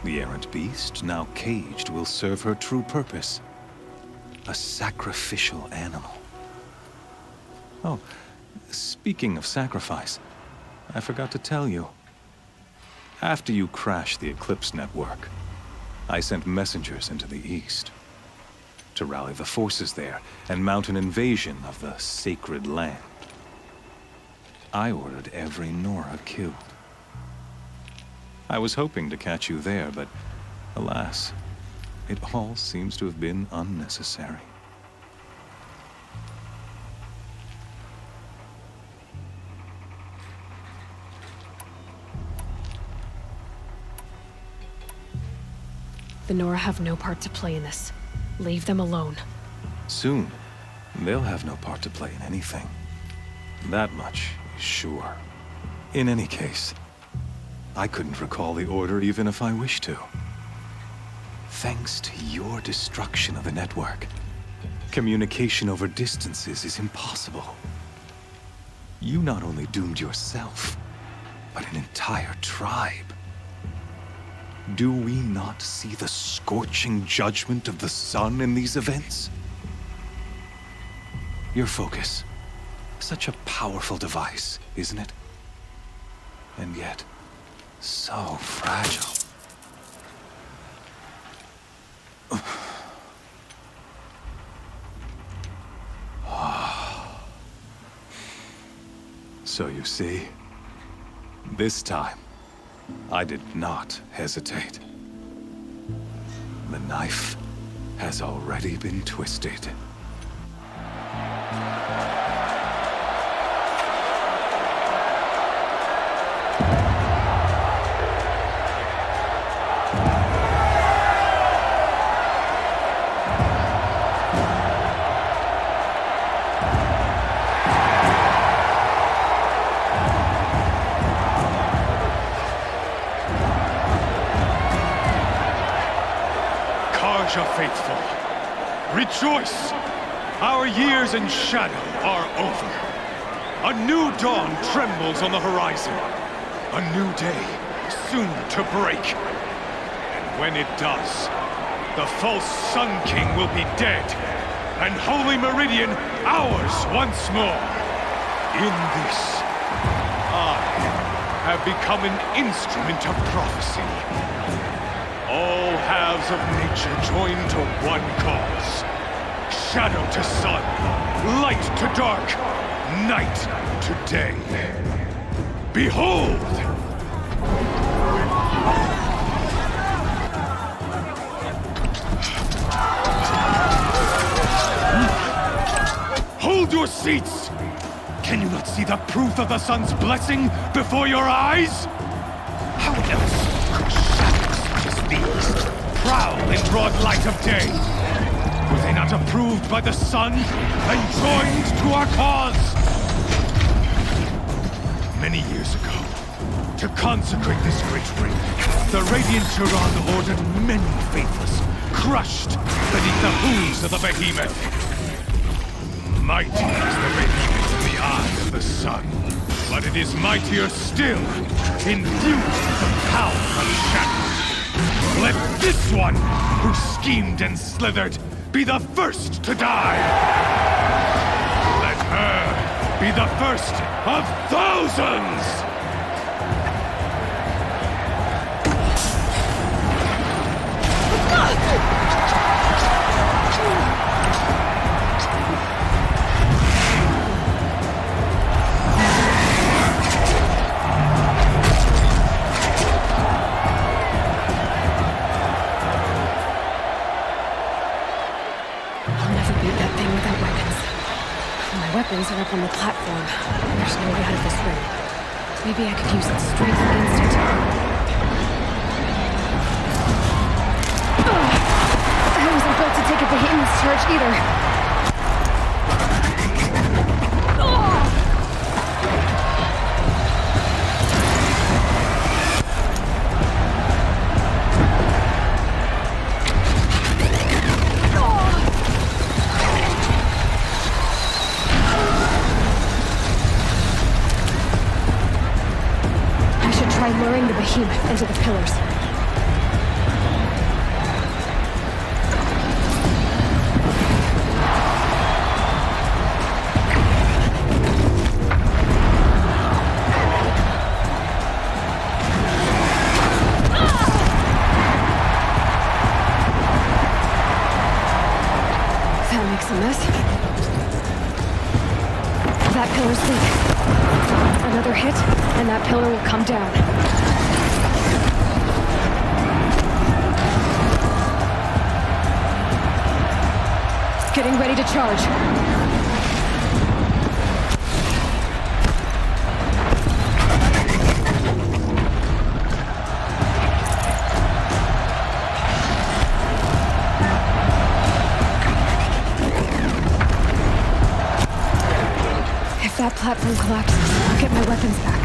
The errant beast, now caged, will serve her true purpose. A sacrificial animal. Oh, speaking of sacrifice, I forgot to tell you. After you crashed the Eclipse network, I sent messengers into the east to rally the forces there and mount an invasion of the sacred land. I ordered every Nora killed. I was hoping to catch you there, but alas, it all seems to have been unnecessary. The Nora have no part to play in this. Leave them alone. Soon, they'll have no part to play in anything. That much is sure. In any case, I couldn't recall the order even if I wished to. Thanks to your destruction of the network, communication over distances is impossible. You not only doomed yourself, but an entire tribe. Do we not see the scorching judgment of the sun in these events? Your focus. Such a powerful device, isn't it? And yet, so fragile. So you see, this time, I did not hesitate. The knife has already been twisted. Faithful, rejoice! Our years in shadow are over. A new dawn trembles on the horizon. A new day soon to break. And when it does, the false Sun King will be dead, and Holy Meridian ours once more. In this, I have become an instrument of prophecy. All halves of nature join to one cause. Shadow to sun, light to dark, night to day. Behold! Hold your seats! Can you not see the proof of the sun's blessing before your eyes? How else could shadows such as these prowl in broad light of day? Were they not not approved by the sun and joined to our cause. Many years ago, to consecrate this great ring, the Radiant Turan ordered many faithless, crushed beneath the hooves of the behemoth. Mighty is the behemoth in the eye of the sun, but it is mightier still, endued with the power of shadow. Let this one, who schemed and slithered, be the first to die! Let her be the first of thousands! Weapons are up on the platform. There's no way out of this room. Maybe I could use its strength against it. I wasn't built to take a behemoth's charge either. Luring the behemoth into the pillars. That makes a mess. That pillar's weak. Another hit, and that pillar will come down. Getting ready to charge. If that platform collapses, I'll get my weapons back.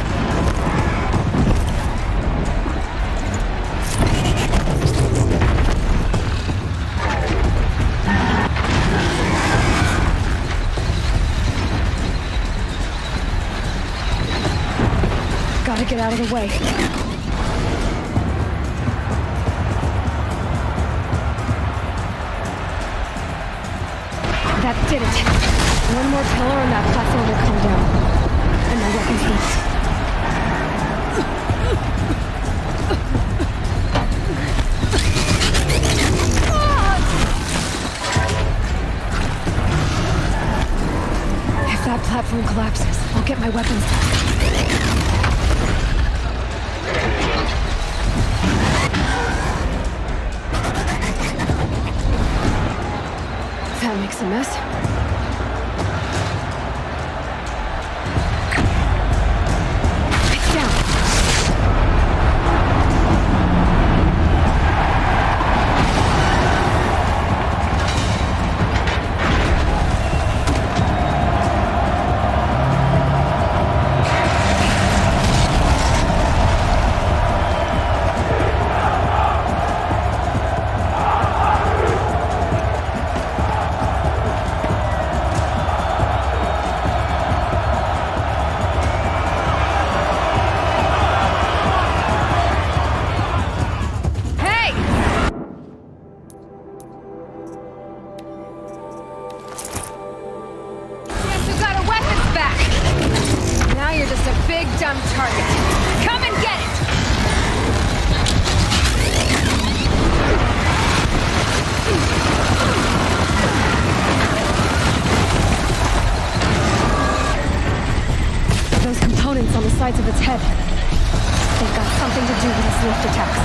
Gotta get out of the way. That did it. One more pillar and that platform will come down. And my weapons will... If that platform collapses, I'll get my weapons back. That makes a mess. It's down. On the sides of its head. They've got something to do with its lift attacks.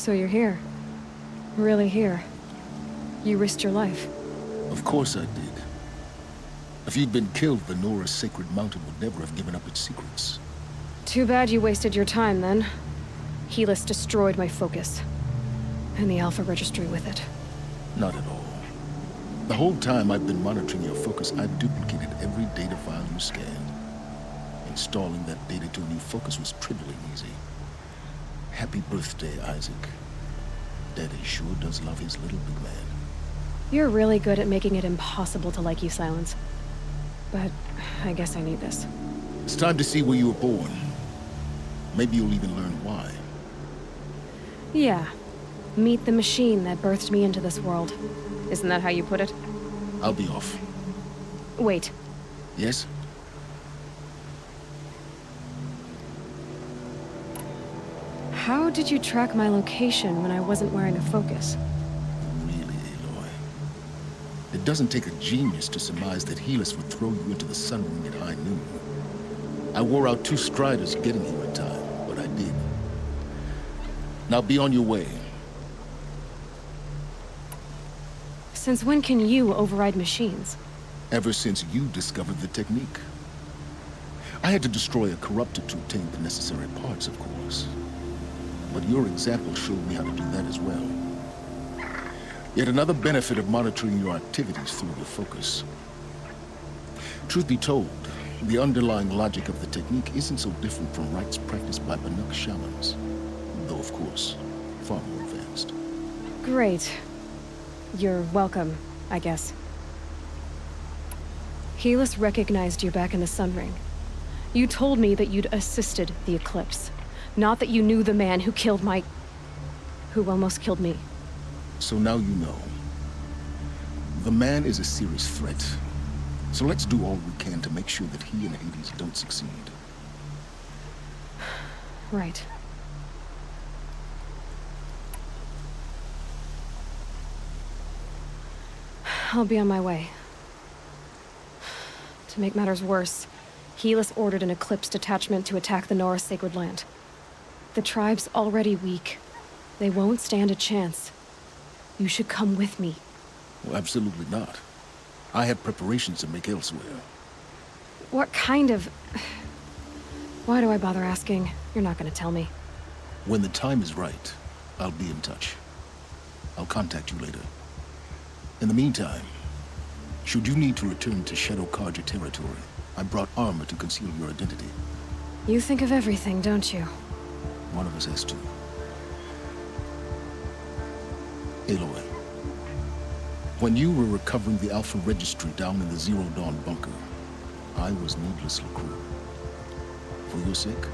So you're here. Really here. You risked your life. Of course I did. If you'd been killed, the Nora's sacred mountain would never have given up its secrets. Too bad you wasted your time, then. Helis destroyed my focus. And the Alpha Registry with it. Not at all. The whole time I've been monitoring your focus, I've duplicated every data file you scanned. Installing that data to a new focus was trivially easy. Happy birthday, Isaac. Daddy sure does love his little big man. You're really good at making it impossible to like you, Silence. But I guess I need this. It's time to see where you were born. Maybe you'll even learn why. Yeah. Meet the machine that birthed me into this world. Isn't that how you put it? I'll be off. Wait. Yes? How did you track my location when I wasn't wearing a focus? Really, Aloy? It doesn't take a genius to surmise that Helis would throw you into the sun ring at high noon. I wore out 2 striders getting here in time, but I did. Now be on your way. Since when can you override machines? Ever since you discovered the technique. I had to destroy a corruptor to obtain the necessary parts, of course. But your example showed me how to do that as well. Yet another benefit of monitoring your activities through your focus. Truth be told, the underlying logic of the technique isn't so different from rites practiced by Banuk shamans. Though, of course, far more advanced. Great. You're welcome, I guess. Helis recognized you back in the Sun Ring. You told me that you'd assisted the Eclipse. Not that you knew the man who killed who almost killed me. So now you know. The man is a serious threat. So let's do all we can to make sure that he and Hades don't succeed. Right. I'll be on my way. To make matters worse, Helis ordered an Eclipse detachment to attack the Nora Sacred Land. The tribe's already weak. They won't stand a chance. You should come with me. Well, absolutely not. I have preparations to make elsewhere. What kind of... Why do I bother asking? You're not gonna tell me. When the time is right, I'll be in touch. I'll contact you later. In the meantime, should you need to return to Shadow Carja territory, I brought armor to conceal your identity. You think of everything, don't you? One of us has to. Aloy, when you were recovering the Alpha Registry down in the Zero Dawn bunker, I was needlessly cruel. For your sake,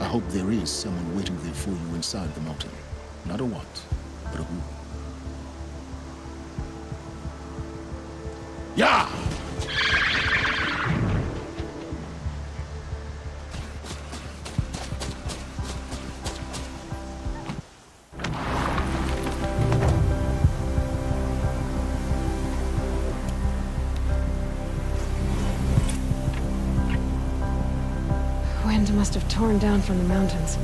I hope there is someone waiting there for you inside the mountain. Not a what, but a who. Yeah! Wind must have torn down from the mountains.